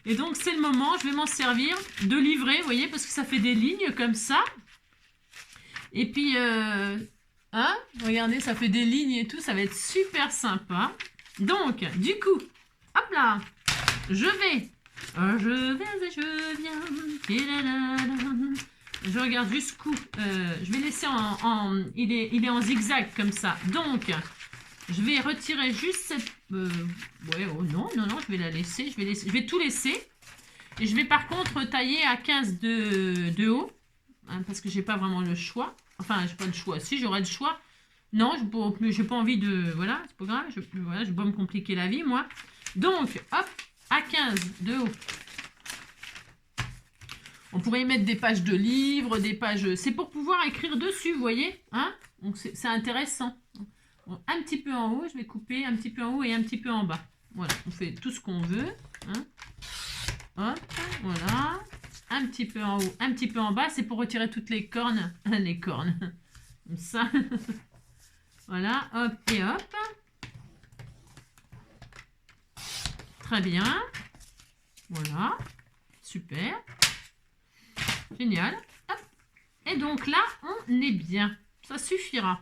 Et donc, c'est le moment, je vais m'en servir de livrer, vous voyez, parce que ça fait des lignes comme ça. Et puis, hein, regardez, ça fait des lignes et tout, ça va être super sympa. Donc, du coup, hop là, je vais et je viens. Je regarde jusqu'où. Je vais laisser il est en zigzag comme ça. Donc, je vais retirer juste cette... ouais, oh non, non, non, je vais la laisser. Je vais tout laisser. Et je vais par contre tailler à 15 de haut. Hein, parce que j'ai pas vraiment le choix. Enfin, j'ai pas le choix. Si, j'aurais le choix. Non, je n'ai pas envie de... Voilà, c'est pas grave. Voilà, je vais pas me compliquer la vie, moi. Donc, hop, à 15 de haut. On pourrait y mettre des pages de livres, des pages... C'est pour pouvoir écrire dessus, vous voyez, hein? Donc, c'est intéressant. Bon, un petit peu en haut, je vais couper un petit peu en haut et un petit peu en bas. Voilà, on fait tout ce qu'on veut. Hein? Hop, voilà. Un petit peu en haut, un petit peu en bas. C'est pour retirer toutes les cornes. Les cornes. Comme ça. Voilà, hop et hop. Très bien. Voilà. Super. Génial. Hop. Et donc là, on est bien. Ça suffira.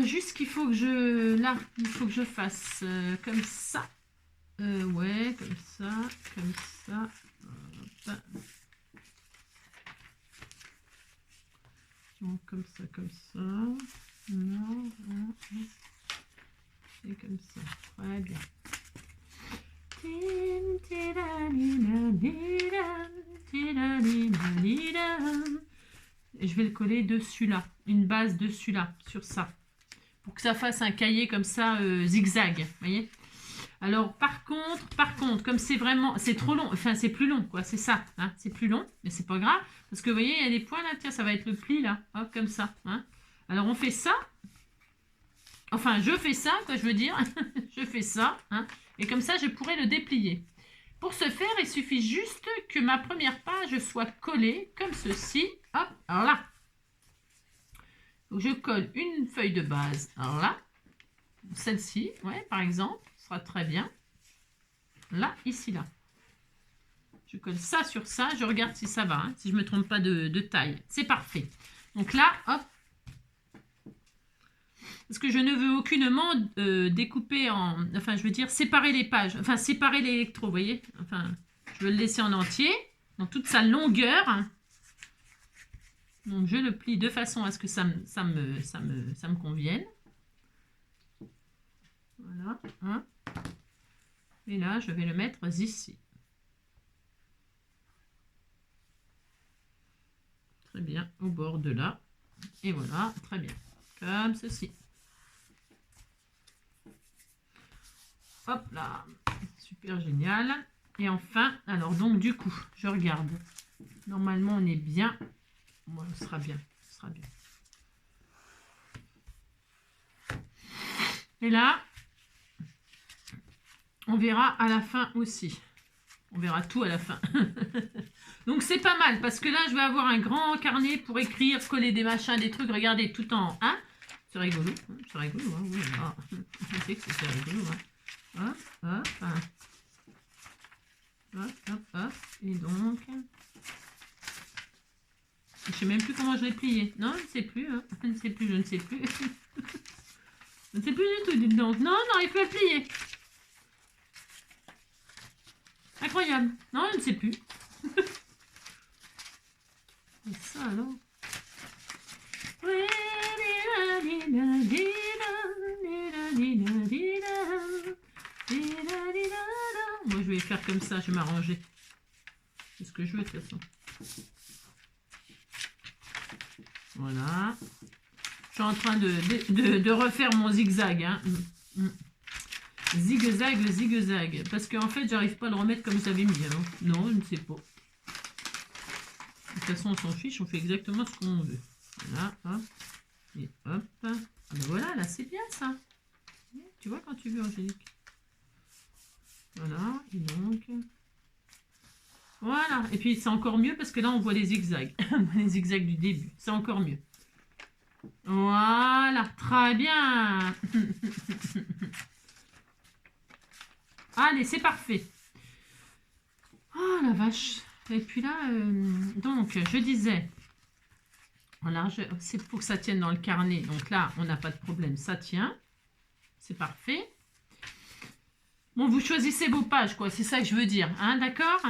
Juste qu'il faut que je... Là, il faut que je fasse comme ça. Ouais, comme ça. Comme ça. Hop. Donc, comme ça, comme ça. Non, et comme ça. Très bien. Et je vais le coller dessus là, une base dessus là, sur ça, pour que ça fasse un cahier comme ça, zigzag, vous voyez. Alors par contre, comme c'est vraiment, c'est trop long, enfin c'est plus long quoi, c'est ça, hein, c'est plus long, mais c'est pas grave, parce que vous voyez, il y a des points là, tiens, ça va être le pli là, hop, comme ça, hein. Alors on fait ça, enfin je fais ça, quoi, je veux dire, je fais ça, hein, et comme ça je pourrais le déplier. Pour ce faire, il suffit juste que ma première page soit collée comme ceci. Hop, alors là. Donc, je colle une feuille de base. Alors là, celle-ci, ouais, par exemple, sera très bien. Là, ici, là. Je colle ça sur ça. Je regarde si ça va, hein, si je ne me trompe pas de taille. C'est parfait. Donc là, hop. Parce que je ne veux aucunement découper en... Enfin, je veux dire, séparer les pages. Enfin, séparer l'électro, vous voyez. Enfin, je veux le laisser en entier. Dans toute sa longueur. Donc, je le plie de façon à ce que ça me convienne. Voilà. Hein. Et là, je vais le mettre ici. Très bien, au bord de là. Et voilà, très bien. Comme ceci. Hop là. Super génial. Et enfin, alors donc du coup, je regarde. Normalement, on est bien. Bon, ce sera bien. Ce sera bien. Et là, on verra à la fin aussi. On verra tout à la fin. Donc c'est pas mal parce que là je vais avoir un grand carnet pour écrire, coller des machins, des trucs, regardez tout en un. C'est rigolo, c'est rigolo, hein, oui, ah, je sais que c'est rigolo. Hein. Hop, hop, hop, hop, hop, et donc, je sais même plus comment je l'ai plié. Non, je ne sais plus, hein. Je ne sais plus, je ne sais plus. Je ne sais plus du tout, dites donc. Non, non, il faut le plier. Incroyable. Non, je ne sais plus. Et ça alors. Moi je vais faire comme ça, je vais m'arranger. C'est ce que je veux de toute façon. Voilà. Je suis en train de refaire mon zigzag. Hein. Zigzag, zigzag. Parce qu'en fait, j'arrive pas à le remettre comme j'avais mis. Alors. Non, je ne sais pas. De toute façon, on s'en fiche, on fait exactement ce qu'on veut. Voilà, hop. Et hop. Ah ben voilà, là, c'est bien ça. Tu vois quand tu veux, Angélique. Voilà, et donc... Voilà, et puis c'est encore mieux parce que là, on voit les zigzags. On voit les zigzags du début. C'est encore mieux. Voilà, très bien. Allez, c'est parfait. Oh la vache. Et puis là, donc, je disais, voilà, c'est pour que ça tienne dans le carnet. Donc là, on n'a pas de problème, ça tient. C'est parfait. Bon, vous choisissez vos pages, quoi. C'est ça que je veux dire, hein, d'accord?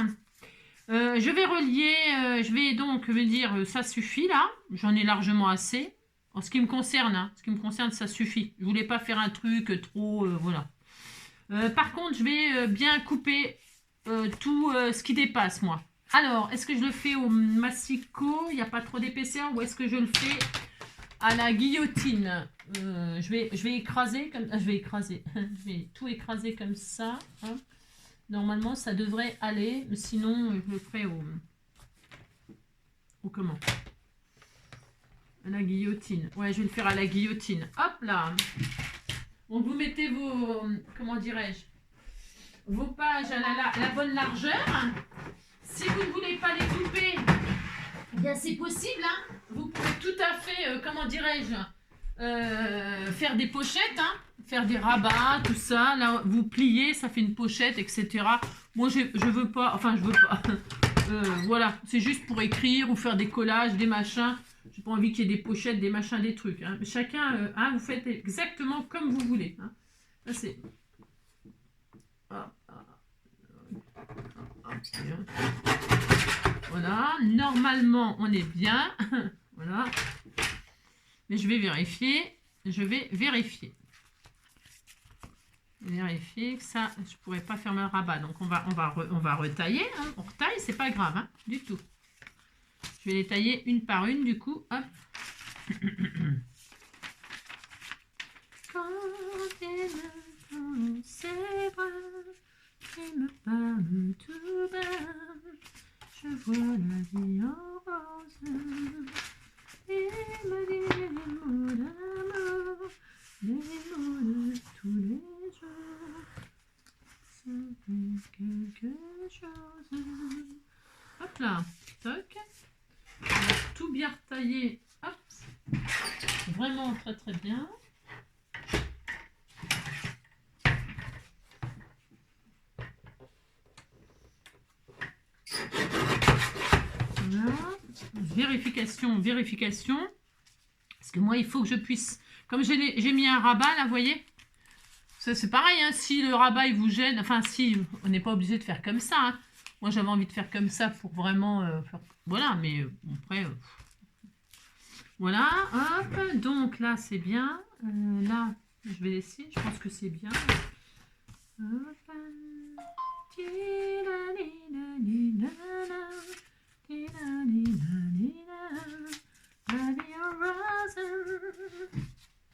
Je vais relier, je vais donc me dire, ça suffit là. J'en ai largement assez. En ce qui me concerne, hein, ça suffit. Je voulais pas faire un truc trop, voilà. Par contre, je vais bien couper tout ce qui dépasse, moi. Alors, est-ce que je le fais au massicot? Il n'y a pas trop d'épaisseur. Ou est-ce que je le fais à la guillotine? Je vais écraser. Je vais tout écraser comme ça. Hein. Normalement, ça devrait aller. Mais sinon, je le ferai au comment? À la guillotine. Ouais, je vais le faire à la guillotine. Hop là. Donc, vous mettez vos... Comment dirais-je? Vos pages à la bonne largeur. Si vous ne voulez pas les couper, eh bien c'est possible. Hein. Vous pouvez tout à fait, comment dirais-je, faire des pochettes, hein, faire des rabats, tout ça. Là, vous pliez, ça fait une pochette, etc. Moi, je veux pas, enfin, je veux pas. Voilà, c'est juste pour écrire ou faire des collages, des machins. J'ai pas envie qu'il y ait des pochettes, des machins, des trucs. Hein. Chacun, hein, vous faites exactement comme vous voulez. Hein. Là, c'est... Voilà, normalement on est bien. Voilà. Mais je vais vérifier. Vérifier que ça, je pourrais pas faire le rabat. Donc on va retailler. Hein. On retaille, c'est pas grave, hein, du tout. Je vais les tailler une par une, du coup. Hop. Quand ses bras qui me parle tout bas, je vois la vie en rose et me dit les mots d'amour, les mots de tous les jours. Ça fait quelque hop là, toc. On va tout bien retailler, hop. Vraiment très très bien. Voilà. Vérification, vérification. Parce que moi, il faut que je puisse... Comme j'ai mis un rabat, là, vous voyez, ça c'est pareil, hein, si le rabat, il vous gêne... Enfin, si, on n'est pas obligé de faire comme ça. Hein. Moi, j'avais envie de faire comme ça pour vraiment... faire... Voilà, mais après... Voilà, hop. Donc, là, c'est bien. Là, je vais laisser. Je pense que c'est bien. Hop.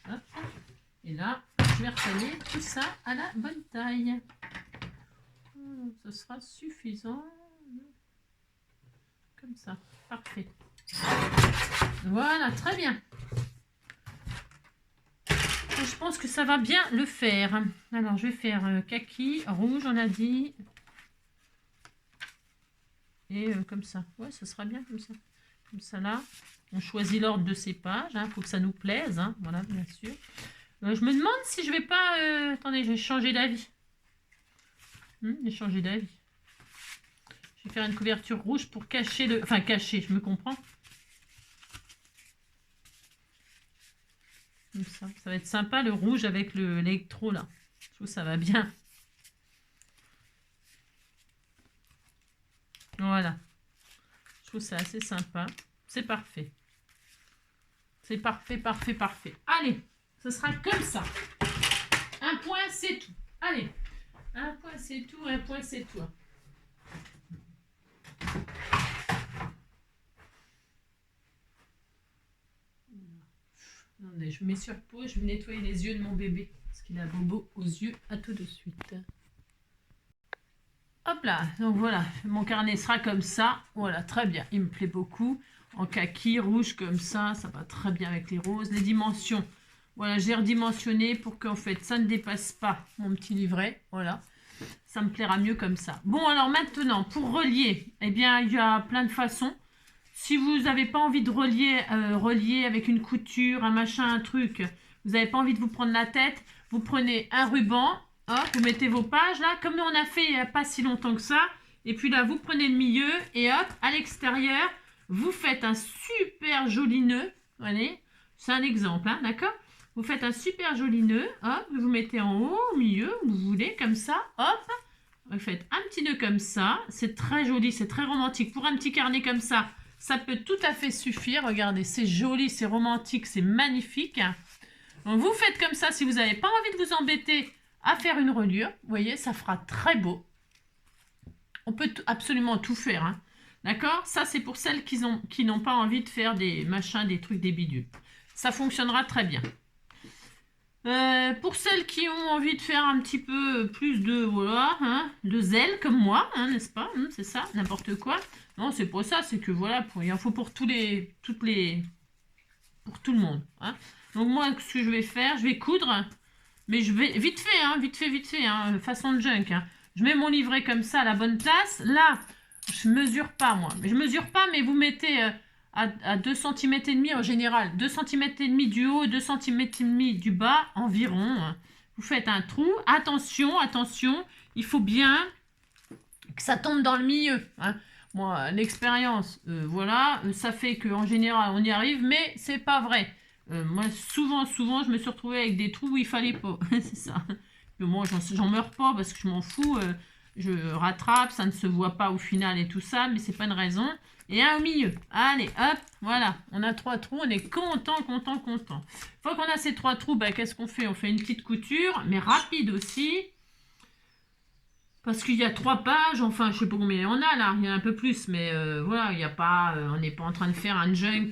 Hop. Et là, je vais retailler tout ça à la bonne taille. Ce sera suffisant. Comme ça. Parfait. Voilà, très bien. Je pense que ça va bien le faire. Alors, je vais faire kaki, rouge, on a dit. Et comme ça. Ouais, ça sera bien comme ça. Comme ça, là. On choisit l'ordre de ces pages. Il faut que ça nous plaise. Hein. Voilà, bien sûr. Je me demande si je vais pas... attendez, j'ai changé d'avis. J'ai changé d'avis. Je vais faire une couverture rouge pour cacher le... Enfin, cacher, je me comprends. Comme ça. Ça va être sympa, le rouge avec l'électro, là. Je trouve que ça va bien. Voilà. Je trouve ça assez sympa. C'est parfait. C'est parfait, parfait, parfait. Allez, ce sera comme ça. Un point, c'est tout. Allez. Un point, c'est tout. Un point, c'est tout. Attendez, je mets sur pause. Je vais nettoyer les yeux de mon bébé. Parce qu'il a bobo aux yeux. À tout de suite. Hop là. Donc voilà. Mon carnet sera comme ça. Voilà, très bien. Il me plaît beaucoup. En kaki, rouge comme ça. Ça va très bien avec les roses. Les dimensions. Voilà, j'ai redimensionné pour qu'en fait, ça ne dépasse pas mon petit livret. Voilà. Ça me plaira mieux comme ça. Bon, alors maintenant, pour relier, eh bien, il y a plein de façons. Si vous n'avez pas envie de relier avec une couture, un machin, un truc, vous n'avez pas envie de vous prendre la tête, vous prenez un ruban, hop, vous mettez vos pages là, comme nous on a fait il n'y a pas si longtemps que ça, et puis là, vous prenez le milieu, et hop, à l'extérieur, vous faites un super joli nœud, voyez, c'est un exemple, hein, d'accord? Vous faites un super joli nœud, hop, vous mettez en haut, au milieu, vous voulez, comme ça, hop, vous faites un petit nœud comme ça, c'est très joli, c'est très romantique. Pour un petit carnet comme ça, ça peut tout à fait suffire. Regardez, c'est joli, c'est romantique, c'est magnifique. Donc, vous faites comme ça si vous n'avez pas envie de vous embêter à faire une reliure. Vous voyez, ça fera très beau. On peut absolument tout faire. Hein. D'accord? Ça, c'est pour celles qui n'ont pas envie de faire des machins, des trucs, des bidules. Ça fonctionnera très bien. Pour celles qui ont envie de faire un petit peu plus de, voilà, hein, de zèle comme moi, hein, n'est-ce pas? C'est ça, n'importe quoi. Non, c'est pour ça, c'est que voilà, il en faut pour pour tout le monde. Hein. Donc moi, ce que je vais faire, je vais coudre, mais je vais vite fait, hein, façon de junk. Hein. Je mets mon livret comme ça à la bonne place. Là, je mesure pas moi, mais je mesure pas, mais vous mettez à 2 cm et demi en général, 2 cm et demi du haut, 2 cm et demi du bas environ. Vous faites un trou. Attention, attention, il faut bien que ça tombe dans le milieu. Hein. Moi, l'expérience, voilà, ça fait qu'en général, on y arrive, mais c'est pas vrai. Moi, souvent, je me suis retrouvée avec des trous où il fallait pas. C'est ça. Mais moi, j'en meurs pas parce que je m'en fous. Je rattrape, ça ne se voit pas au final et tout ça, mais c'est pas une raison. Et un au milieu. Allez, hop, voilà. On a 3 trous, on est content. Une fois qu'on a ces 3 trous, bah, qu'est-ce qu'on fait? On fait une petite couture, mais rapide aussi. Parce qu'il y a 3 pages, enfin, je sais pas combien il y en a là, il y en a un peu plus, mais voilà, il y a pas, on n'est pas en train de faire un junk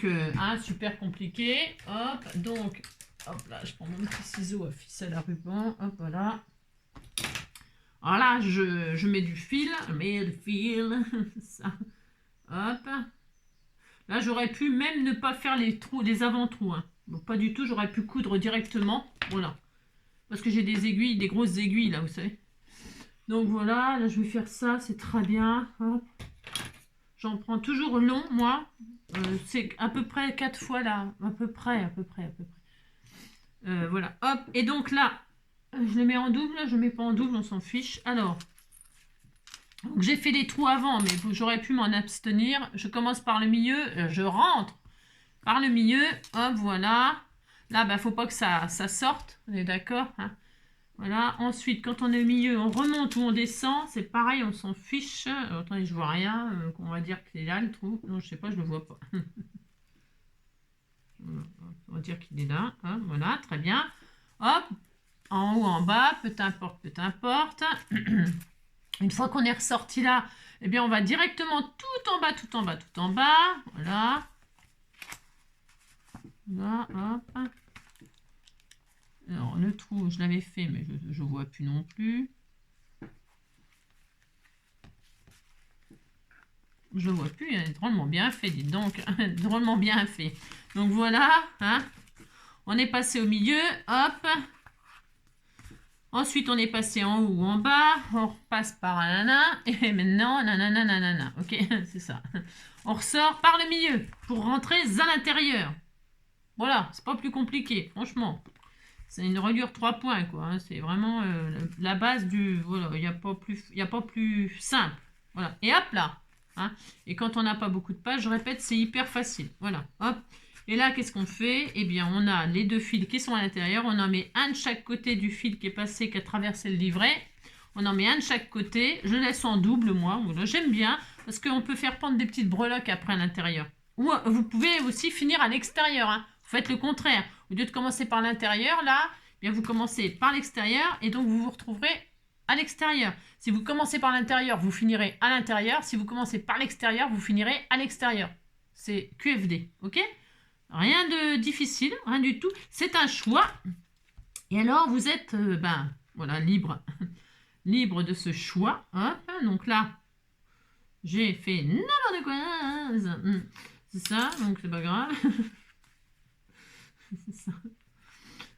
super compliqué. Hop, donc, hop là, je prends mon petit ciseau à ficelle à ruban, hop, voilà. Voilà, je mets du fil, ça. Hop. Là, j'aurais pu même ne pas faire les trous, les avant-trous. Hein. Donc, pas du tout, j'aurais pu coudre directement. Voilà. Parce que j'ai des aiguilles, des grosses aiguilles, là, vous savez. Donc, voilà, là, je vais faire ça, c'est très bien. Hop. J'en prends toujours long, moi. C'est à peu près 4 fois là. À peu près. Voilà, hop. Et donc là, je le mets en double. Je ne mets pas en double, on s'en fiche. Alors, j'ai fait des trous avant, mais j'aurais pu m'en abstenir. Je commence par le milieu. Je rentre par le milieu. Hop, voilà. Là, bah, faut pas que ça sorte. On est d'accord, hein. Voilà. Ensuite, quand on est au milieu, on remonte ou on descend. C'est pareil, on s'en fiche. Attendez, je vois rien. On va dire que c'est là le trou. Non, je sais pas, je le vois pas. On va dire qu'il est là. Hein, voilà, très bien. Hop, en haut, en bas, peu importe. Une fois qu'on est ressorti là, eh bien, on va directement tout en bas. Voilà. Là, hop. Alors, le trou, je l'avais fait, mais je ne vois plus non plus. Je ne vois plus, il est drôlement bien fait, dites donc. Drôlement bien fait. Donc, voilà. Hein. On est passé au milieu. Hop. Ensuite, on est passé en haut ou en bas. On repasse par nanana. Et maintenant, nanana. Ok, c'est ça. On ressort par le milieu pour rentrer à l'intérieur. Voilà, c'est pas plus compliqué, franchement. C'est une reliure 3 points, quoi. Hein. C'est vraiment la base du... Voilà, il n'y a pas plus simple. Voilà. Et hop là. Hein. Et quand on n'a pas beaucoup de pages, je répète, c'est hyper facile. Voilà, hop. Et là, qu'est-ce qu'on fait? Eh bien, on a les deux fils qui sont à l'intérieur. On en met un de chaque côté du fil qui est passé, qui a traversé le livret. On en met un de chaque côté. Je laisse en double, moi. Voilà, j'aime bien, parce qu'on peut faire pendre des petites breloques après à l'intérieur. Ou vous pouvez aussi finir à l'extérieur. Hein. Vous faites le contraire. Au lieu de commencer par l'intérieur, là, eh bien vous commencez par l'extérieur et donc vous vous retrouverez à l'extérieur. Si vous commencez par l'intérieur, vous finirez à l'intérieur. Si vous commencez par l'extérieur, vous finirez à l'extérieur. C'est QFD, ok? Rien de difficile, rien du tout. C'est un choix. Et alors, vous êtes, voilà, libre. Libre de ce choix. Hop, donc là, j'ai fait n'importe quoi. C'est ça, donc c'est pas grave.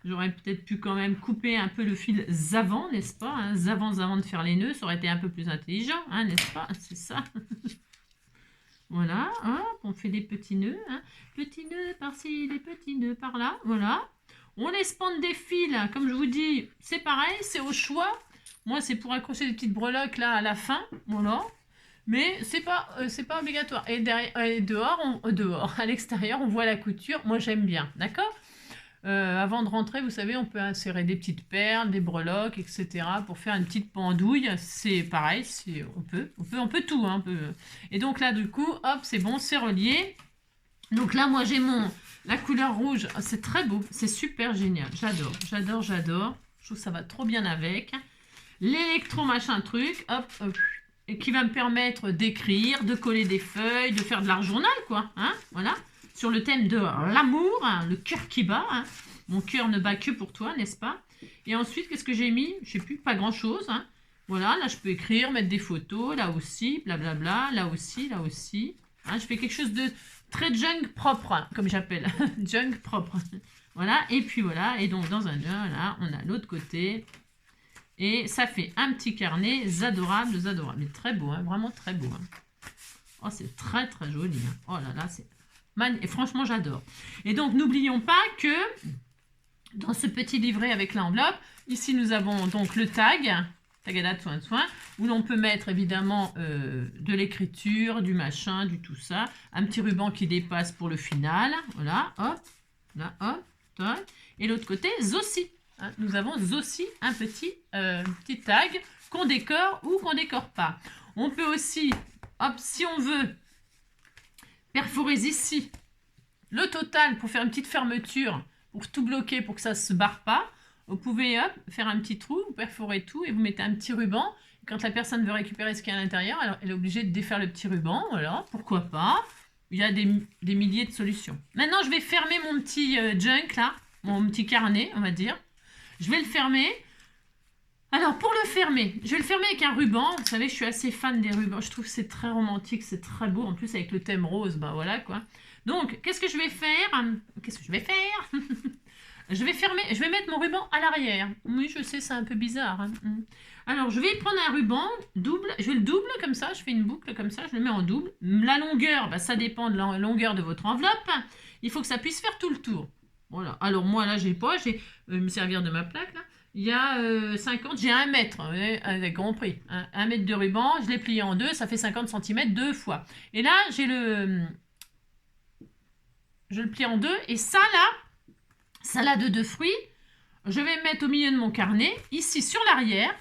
J'aurais peut-être pu quand même couper un peu le fil avant, n'est-ce pas, hein, avant de faire les nœuds, ça aurait été un peu plus intelligent, hein, n'est-ce pas? C'est ça. Voilà, hop, on fait des petits nœuds. Hein. Petits nœuds par-ci, des petits nœuds par-là, voilà. On laisse pendre des fils, comme je vous dis, c'est pareil, c'est au choix. Moi, c'est pour accrocher des petites breloques là à la fin, voilà. Mais c'est pas obligatoire. Et, derrière, et dehors, à l'extérieur, on voit la couture. Moi, j'aime bien, d'accord? Avant de rentrer, vous savez, on peut insérer des petites perles, des breloques, etc. pour faire une petite pendouille. C'est pareil, on peut tout. Hein, Et donc là, du coup, hop, c'est bon, c'est relié. Donc là, moi, j'ai la couleur rouge. Oh, c'est très beau, c'est super génial. J'adore. Je trouve que ça va trop bien avec. L'électro machin truc, hop, et qui va me permettre d'écrire, de coller des feuilles, de faire de l'art journal, quoi. Hein, voilà. Sur le thème de l'amour, hein, le cœur qui bat. Hein. Mon cœur ne bat que pour toi, n'est-ce pas? Et ensuite, qu'est-ce que j'ai mis? Je ne sais plus, pas grand-chose. Hein. Voilà, là, je peux écrire, mettre des photos, là aussi, blablabla, là aussi. Hein, je fais quelque chose de très junk propre, hein, comme j'appelle. Junk propre. Voilà, et puis voilà. Et donc, dans un nœud, là, on a l'autre côté. Et ça fait un petit carnet, adorables. Mais très beau, hein, vraiment très beau. Hein. Oh, c'est très, très joli. Hein. Oh là là, c'est... Et franchement, j'adore. Et donc, n'oublions pas que dans ce petit livret avec l'enveloppe, ici, nous avons donc le tag, tagada soin, où l'on peut mettre évidemment de l'écriture, du machin, du tout ça, un petit ruban qui dépasse pour le final. Voilà, hop, là, hop, tac. Et l'autre côté, aussi. Hein, nous avons aussi un petit tag qu'on décore ou qu'on décore pas. On peut aussi, hop, si on veut, perforer ici le total pour faire une petite fermeture, pour tout bloquer, pour que ça ne se barre pas. Vous pouvez hop, faire un petit trou, vous perforez tout et vous mettez un petit ruban. Quand la personne veut récupérer ce qu'il y a à l'intérieur, alors elle est obligée de défaire le petit ruban. Voilà, pourquoi pas. Il y a des milliers de solutions. Maintenant, je vais fermer mon petit junk là, mon petit carnet, on va dire. Je vais le fermer. Alors, pour le fermer, je vais le fermer avec un ruban. Vous savez, je suis assez fan des rubans. Je trouve que c'est très romantique, c'est très beau. En plus, avec le thème rose, ben voilà quoi. Donc, qu'est-ce que je vais faire? Je vais mettre mon ruban à l'arrière. Oui, je sais, c'est un peu bizarre. Hein. Alors, je vais prendre un ruban double. Je vais le double comme ça. Je fais une boucle comme ça. Je le mets en double. La longueur, bah, ça dépend de la longueur de votre enveloppe. Il faut que ça puisse faire tout le tour. Voilà. Alors, moi, là, j'ai pas. J'ai me servir de ma plaque, là. Il y a 50, j'ai 1 mètre, vous avez compris. 1 mètre de ruban, je l'ai plié en deux, ça fait 50 cm deux fois. Et là, je le plie en deux. Et ça, là, salade de fruits, je vais mettre au milieu de mon carnet, ici sur l'arrière,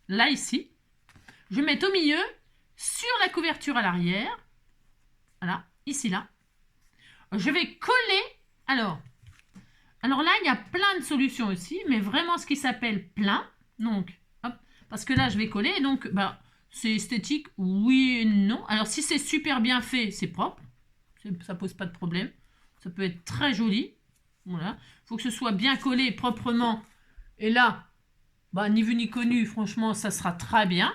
là ici. Je vais mettre au milieu, sur la couverture à l'arrière, voilà, ici là. Je vais coller, alors là, il y a plein de solutions aussi, mais vraiment ce qui s'appelle plein, donc, hop, parce que là, je vais coller, donc, bah, c'est esthétique, oui et non. Alors, si c'est super bien fait, c'est propre, ça pose pas de problème, ça peut être très joli. Voilà. Il faut que ce soit bien collé proprement. Et là, bah, ni vu ni connu, franchement, ça sera très bien.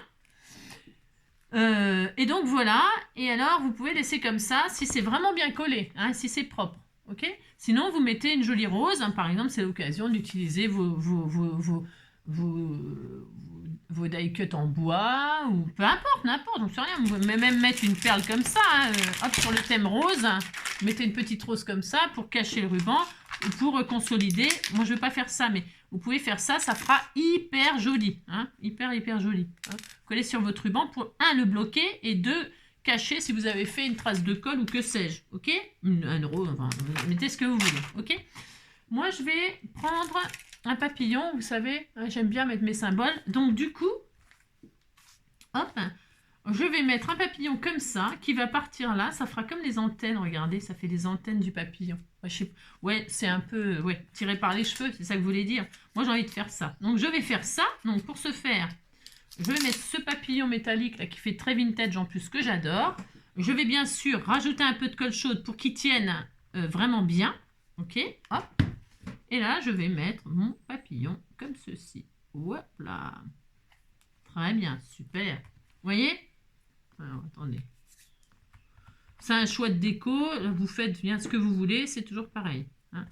Et donc voilà. Et alors, vous pouvez laisser comme ça si c'est vraiment bien collé, hein, si c'est propre. Ok. Sinon, vous mettez une jolie rose. Hein, par exemple, c'est l'occasion d'utiliser vos die cut en bois ou peu importe, n'importe, j'en sais rien. Vous pouvez même mettre une perle comme ça, hein, hop, sur le thème rose. Mettez une petite rose comme ça pour cacher le ruban ou pour consolider. Moi, je ne vais pas faire ça, mais vous pouvez faire ça, ça fera hyper joli. Hein, hyper joli. Hein. Collez sur votre ruban pour, un, le bloquer et deux, cacher si vous avez fait une trace de colle ou que sais-je. Ok, 1 euro, enfin, mettez ce que vous voulez. Ok. Moi, je vais prendre un papillon, vous savez, j'aime bien mettre mes symboles. Donc, du coup, hop, je vais mettre un papillon comme ça, qui va partir là. Ça fera comme les antennes, regardez, ça fait les antennes du papillon. Ouais, c'est un peu tiré par les cheveux, c'est ça que vous voulez dire. Moi, j'ai envie de faire ça. Donc, je vais faire ça. Donc, pour ce faire, je vais mettre ce papillon métallique là, qui fait très vintage en plus, que j'adore. Je vais bien sûr rajouter un peu de colle chaude pour qu'il tienne vraiment bien. Ok, hop. Et là, je vais mettre mon papillon comme ceci. Hop là. Très bien, super. Vous voyez? Alors, attendez. C'est un choix de déco. Vous faites bien ce que vous voulez. C'est toujours pareil. Hein.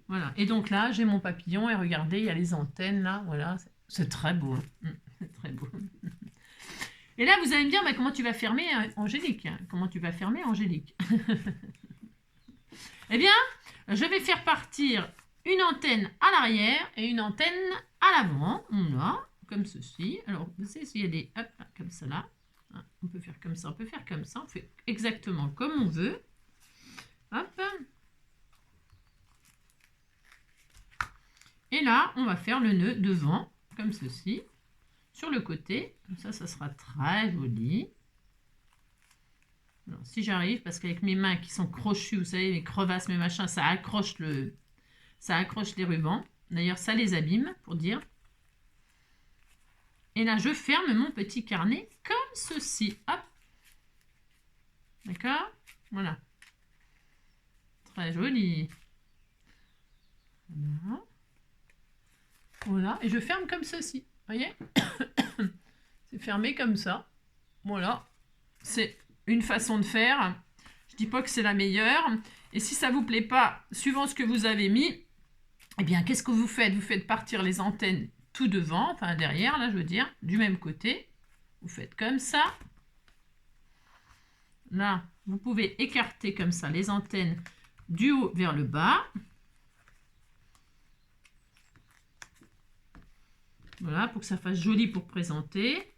Voilà. Et donc là, j'ai mon papillon. Et regardez, il y a les antennes là. Voilà. C'est très beau. C'est très beau. Et là, vous allez me dire, mais comment tu vas fermer Angélique? Comment tu vas fermer Angélique? Eh bien, je vais faire partir une antenne à l'arrière et une antenne à l'avant. Voilà, comme ceci. Alors, vous savez, s'il y a des... Hop, comme ça là. On peut faire comme ça, on peut faire comme ça. On fait exactement comme on veut. Hop. Et là, on va faire le nœud devant, comme ceci. Sur le côté. Comme ça, ça sera très joli. Alors, si j'arrive, parce qu'avec mes mains qui sont crochues, vous savez, mes crevasses, mes machins, ça accroche les rubans. D'ailleurs, ça les abîme, pour dire. Et là, je ferme mon petit carnet comme ceci. Hop. D'accord? Voilà. Très joli. Voilà. Voilà. Et je ferme comme ceci. Vous voyez? C'est fermé comme ça. Voilà. C'est une façon de faire. Je dis pas que c'est la meilleure. Et si ça vous plaît pas, suivant ce que vous avez mis, eh bien, qu'est-ce que vous faites? Vous faites partir les antennes tout devant, enfin derrière, là, je veux dire, du même côté. Vous faites comme ça. Là, vous pouvez écarter comme ça les antennes du haut vers le bas. Voilà, pour que ça fasse joli pour présenter.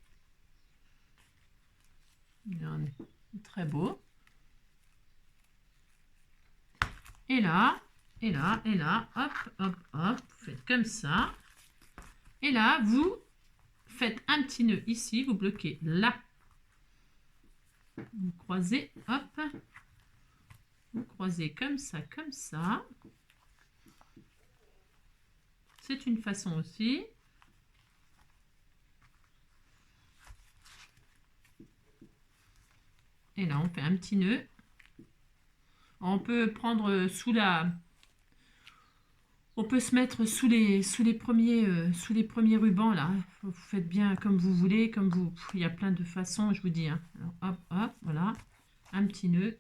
Très beau. Et là, hop, hop, hop, vous faites comme ça. Et là, vous faites un petit nœud ici, vous bloquez là. Vous croisez, hop. Vous croisez comme ça, comme ça. C'est une façon aussi. Et là, on fait un petit nœud. On peut prendre sous la... On peut se mettre sous les premiers rubans, là. Vous faites bien comme vous voulez, comme vous... Il y a plein de façons, je vous dis. Hein. Alors, hop, hop, voilà. Un petit nœud.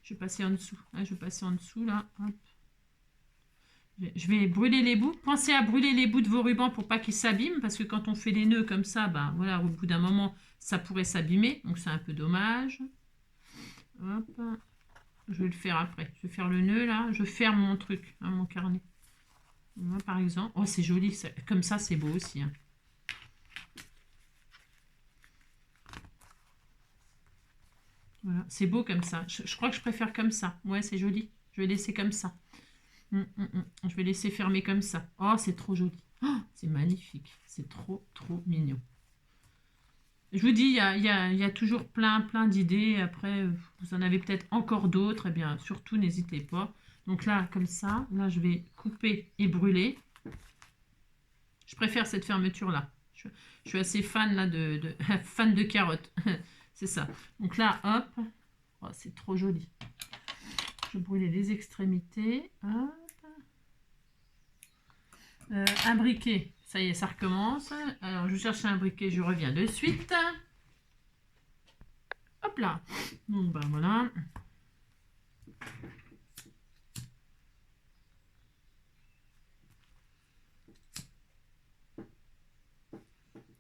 Je vais passer en dessous. Hein, je vais passer en dessous, là. Hop. Je vais brûler les bouts. Pensez à brûler les bouts de vos rubans pour pas qu'ils s'abîment, parce que quand on fait les nœuds comme ça, ben voilà, au bout d'un moment, ça pourrait s'abîmer, donc c'est un peu dommage. Hop. Je vais le faire après. Je vais faire le nœud là. Je ferme mon truc, hein, mon carnet. Voilà, par exemple. Oh, c'est joli. Comme ça, c'est beau aussi. Hein. Voilà, c'est beau comme ça. Je crois que je préfère comme ça. Ouais, c'est joli. Je vais laisser comme ça. Je vais laisser fermer comme ça. Oh, c'est trop joli. Oh, c'est magnifique. C'est trop, trop mignon. Je vous dis, il y a toujours plein d'idées. Après, vous en avez peut-être encore d'autres. Eh bien, surtout, n'hésitez pas. Donc là, comme ça, là, je vais couper et brûler. Je préfère cette fermeture-là. Je suis assez fan là fan de carottes. C'est ça. Donc là, hop. Oh, c'est trop joli. Je vais brûler les extrémités. Hop. Un briquet. Ça y est, ça recommence. Alors, je cherche un briquet, je reviens de suite. Hop là. Donc, ben voilà.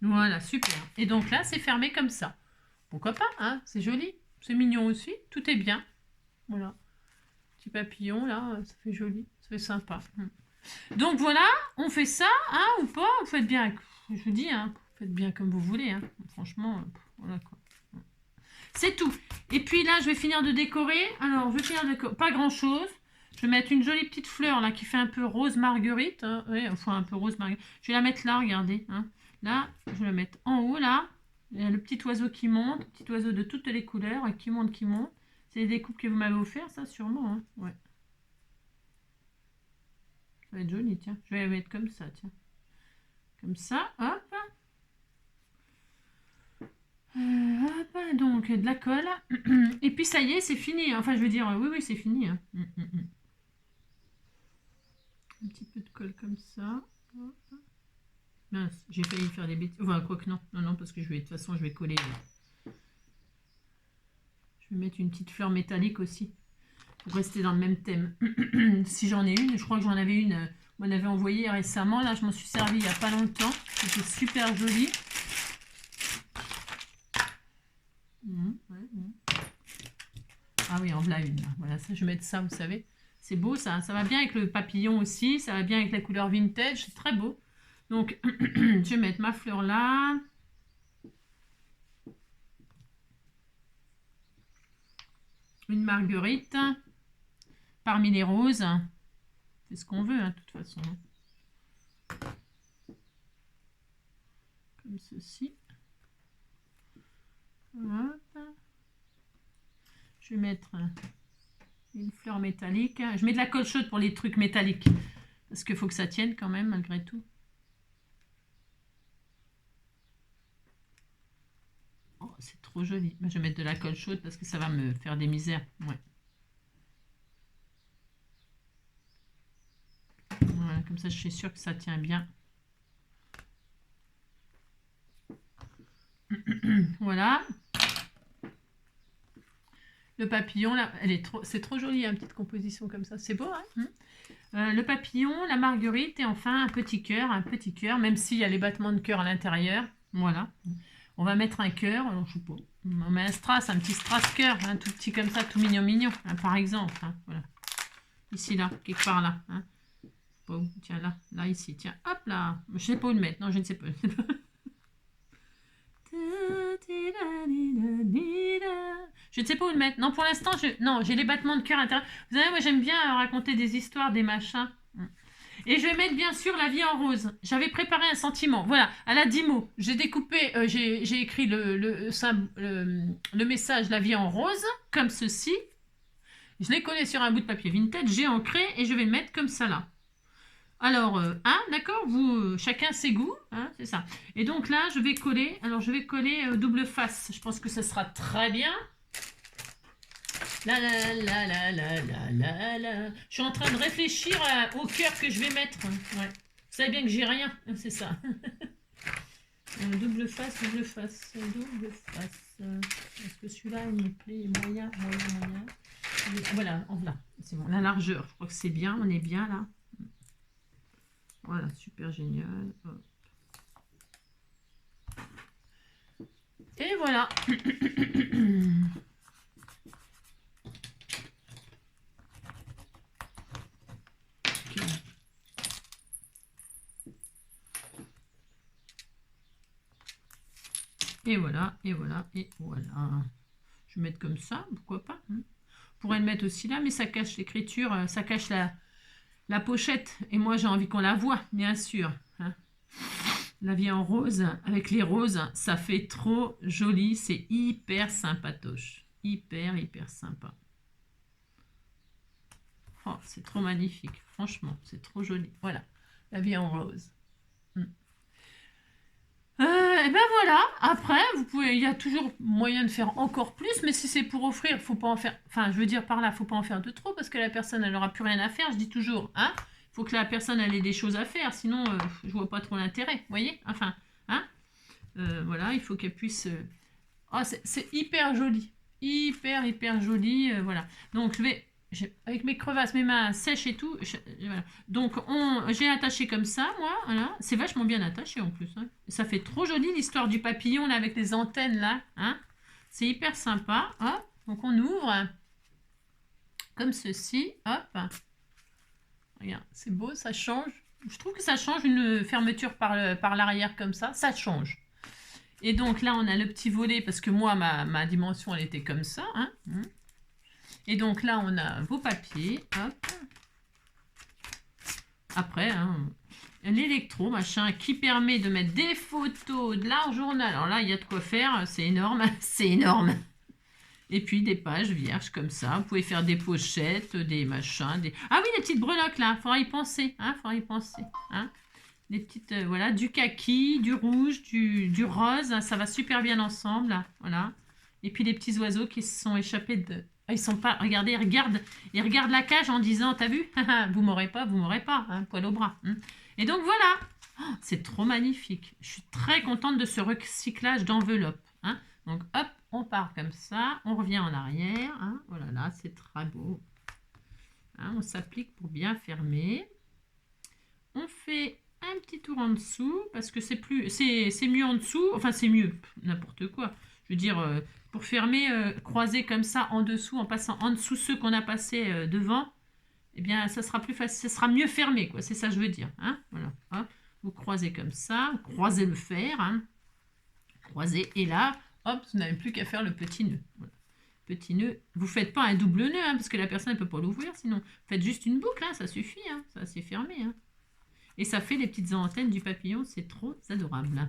Voilà, super. Et donc là, c'est fermé comme ça. Pourquoi pas, hein? C'est joli. C'est mignon aussi. Tout est bien. Voilà. Petit papillon, là, ça fait joli. Ça fait sympa. Donc voilà, on fait ça, hein, ou pas? Vous faites bien, je vous dis, hein, faites bien comme vous voulez. Hein. Franchement, voilà quoi. C'est tout. Et puis là, je vais finir de décorer. Alors, je vais finir de décorer. Pas grand-chose. Je vais mettre une jolie petite fleur, là, qui fait un peu rose marguerite. Hein. Oui, enfin, un peu rose marguerite. Je vais la mettre là, regardez. Hein. Là, je vais la mettre en haut, là. Il y a le petit oiseau qui monte. Petit oiseau de toutes les couleurs, et qui monte, qui monte. C'est les découpes que vous m'avez offert, ça, sûrement. Hein. Ouais. Ça va être joli, tiens. Je vais la mettre comme ça, tiens. Comme ça, hop. Hop, donc de la colle. Et puis ça y est, c'est fini. Enfin, je veux dire, oui, c'est fini. Hein. Un petit peu de colle comme ça. Mince, j'ai failli faire des bêtises. Enfin, quoi que non. Non, parce que de toute façon, je vais coller. Je vais mettre une petite fleur métallique aussi. Pour rester dans le même thème. Si j'en ai une, je crois que j'en avais une. On m'en avait envoyé récemment. Là, je m'en suis servi il n'y a pas longtemps. C'était super joli. Ah oui, en voilà une. Là. Voilà, ça, je vais mettre ça, vous savez. C'est beau, ça. Ça va bien avec le papillon aussi. Ça va bien avec la couleur vintage. C'est très beau. Donc, je vais mettre ma fleur là. Une marguerite. Parmi les roses. C'est ce qu'on veut, hein, de toute façon. Comme ceci. Hop. Je vais mettre une fleur métallique. Je mets de la colle chaude pour les trucs métalliques. Parce qu'il faut que ça tienne quand même, malgré tout. Oh, c'est trop joli. Je vais mettre de la colle chaude parce que ça va me faire des misères. Ouais. Voilà, comme ça, je suis sûre que ça tient bien. Voilà. Le papillon, là, c'est trop joli, une petite composition comme ça. C'est beau, hein? Le papillon, la marguerite et enfin un petit cœur, même s'il y a les battements de cœur à l'intérieur. Voilà. On va mettre un cœur, alors je sais pas. On met un petit strass cœur, tout petit comme ça, tout mignon, hein, par exemple. Hein, voilà. Ici, là, quelque part là. Hein. Oh, tiens, là, ici, tiens, hop là. Je sais pas où le mettre, non, je ne sais pas. Je ne sais pas où le mettre. Non, pour l'instant, j'ai les battements de cœur à l'intérieur. Vous savez, moi, j'aime bien raconter des histoires, des machins. Et je vais mettre, bien sûr, la vie en rose. J'avais préparé un sentiment. Voilà, elle a 10 mots. J'ai découpé, j'ai écrit le message la vie en rose, comme ceci. Je l'ai collé sur un bout de papier vintage. J'ai ancré et je vais le mettre comme ça, là. Alors, d'accord, vous, chacun ses goûts, hein, c'est ça. Et donc là, je vais coller, double face. Je pense que ça sera très bien. La la la la la la la la. Je suis en train de réfléchir au cœur que je vais mettre. Ouais. Vous savez bien que j'ai rien, c'est ça. Double face, double face, double face. Est-ce que celui-là, il me plaît moyen. Voilà, en voilà. C'est bon, la largeur, je crois que c'est bien, on est bien là. Voilà, super génial. Hop. Et voilà. Okay. Et voilà, et voilà, et voilà. Je vais mettre comme ça, pourquoi pas. On pourrait le mettre aussi là, mais ça cache l'écriture, ça cache la pochette. Et moi, j'ai envie qu'on la voit, bien sûr. Hein. La vie en rose, avec les roses, ça fait trop joli. C'est hyper sympatoche. Hyper, hyper sympa. Oh, c'est trop magnifique. Franchement, c'est trop joli. Voilà, la vie en rose. Et ben voilà, après, vous pouvez, il y a toujours moyen de faire encore plus, mais si c'est pour offrir, faut pas en faire, enfin, je veux dire par là, faut pas en faire de trop, parce que la personne, elle aura plus rien à faire, je dis toujours, hein, faut que la personne, elle ait des choses à faire, sinon, je vois pas trop l'intérêt, vous voyez, enfin, hein, voilà, il faut qu'elle puisse, oh, c'est hyper joli, hyper joli, voilà, donc je vais, avec mes crevasses, mes mains sèches et tout, voilà. Donc j'ai attaché comme ça, moi, voilà. C'est vachement bien attaché en plus. Hein. Ça fait trop joli l'histoire du papillon là avec les antennes là. Hein. C'est hyper sympa. Hop. Donc on ouvre comme ceci. Hop. Regarde, c'est beau, ça change. Je trouve que ça change une fermeture par l'arrière comme ça. Ça change. Et donc là on a le petit volet parce que moi ma dimension elle était comme ça. Hein. Et donc là, on a vos papiers. Hop. Après, hein, l'électro, machin, qui permet de mettre des photos de leur journal. Alors là, il y a de quoi faire. C'est énorme. C'est énorme. Et puis, des pages vierges comme ça. Vous pouvez faire des pochettes, des machins. Des... Ah oui, les petites breloques, là. Il faudra y penser. Hein, faudra y penser. Hein. Des petites, voilà, du kaki, du rouge, du rose. Ça va super bien ensemble. Voilà. Et puis, les petits oiseaux qui se sont échappés de... Ils sont pas, regardez, ils regardent la cage en disant, t'as vu, vous m'aurez pas, hein, poil au bras. Hein. Et donc voilà, oh, c'est trop magnifique. Je suis très contente de ce recyclage d'enveloppe. Hein. Donc hop, on part comme ça, on revient en arrière. Hein. Voilà, là, c'est très beau. Hein, on s'applique pour bien fermer. On fait un petit tour en dessous parce que c'est mieux en dessous. Enfin, c'est mieux, n'importe quoi. Je veux dire. Pour fermer, croiser comme ça en dessous, en passant en dessous ceux qu'on a passés devant, eh bien, ça sera plus facile, ça sera mieux fermé, quoi. C'est ça que je veux dire. Hein, voilà. Hop, vous croisez comme ça, vous croisez le fer, hein, croisez, et là, hop, vous n'avez plus qu'à faire le petit nœud. Voilà. Petit nœud. Vous ne faites pas un double nœud, hein, parce que la personne ne peut pas l'ouvrir, sinon. Faites juste une boucle, hein, ça suffit, hein, ça c'est fermé. Hein. Et ça fait les petites antennes du papillon, c'est trop adorable.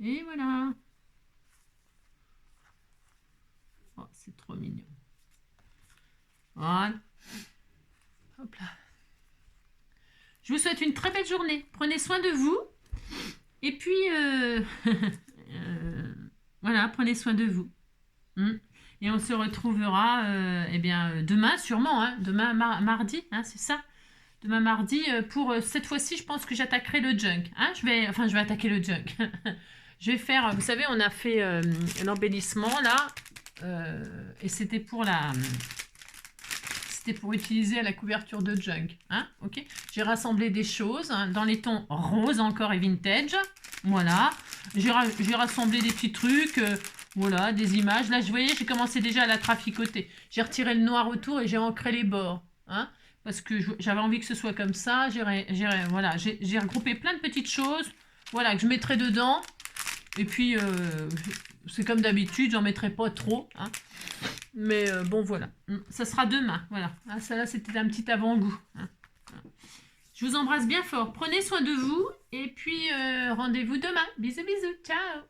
Et voilà. Oh, c'est trop mignon. Voilà. Hop là. Je vous souhaite une très belle journée. Prenez soin de vous. Et puis, voilà, prenez soin de vous. Et on se retrouvera eh bien, demain, sûrement. Hein, demain, mardi, hein, c'est ça. Demain, mardi, pour cette fois-ci, je pense que j'attaquerai le junk. Hein, je vais attaquer le junk. Je vais faire, vous savez, on a fait l'embellissement, là. Et c'était pour utiliser à la couverture de junk. Hein, ok. J'ai rassemblé des choses hein, dans les tons rose encore et vintage. Voilà. J'ai rassemblé des petits trucs. Voilà, des images. Là, vous voyez, j'ai commencé déjà à la traficoter. J'ai retiré le noir autour et j'ai ancré les bords. Hein, parce que j'avais envie que ce soit comme ça. Voilà, j'ai regroupé plein de petites choses. Voilà, que je mettrai dedans. Et puis, c'est comme d'habitude, j'en mettrai pas trop. Hein. Mais bon, voilà. Ça sera demain. Voilà. Ah, ça là, c'était un petit avant-goût. Hein. Je vous embrasse bien fort. Prenez soin de vous. Et puis, rendez-vous demain. Bisous, bisous. Ciao.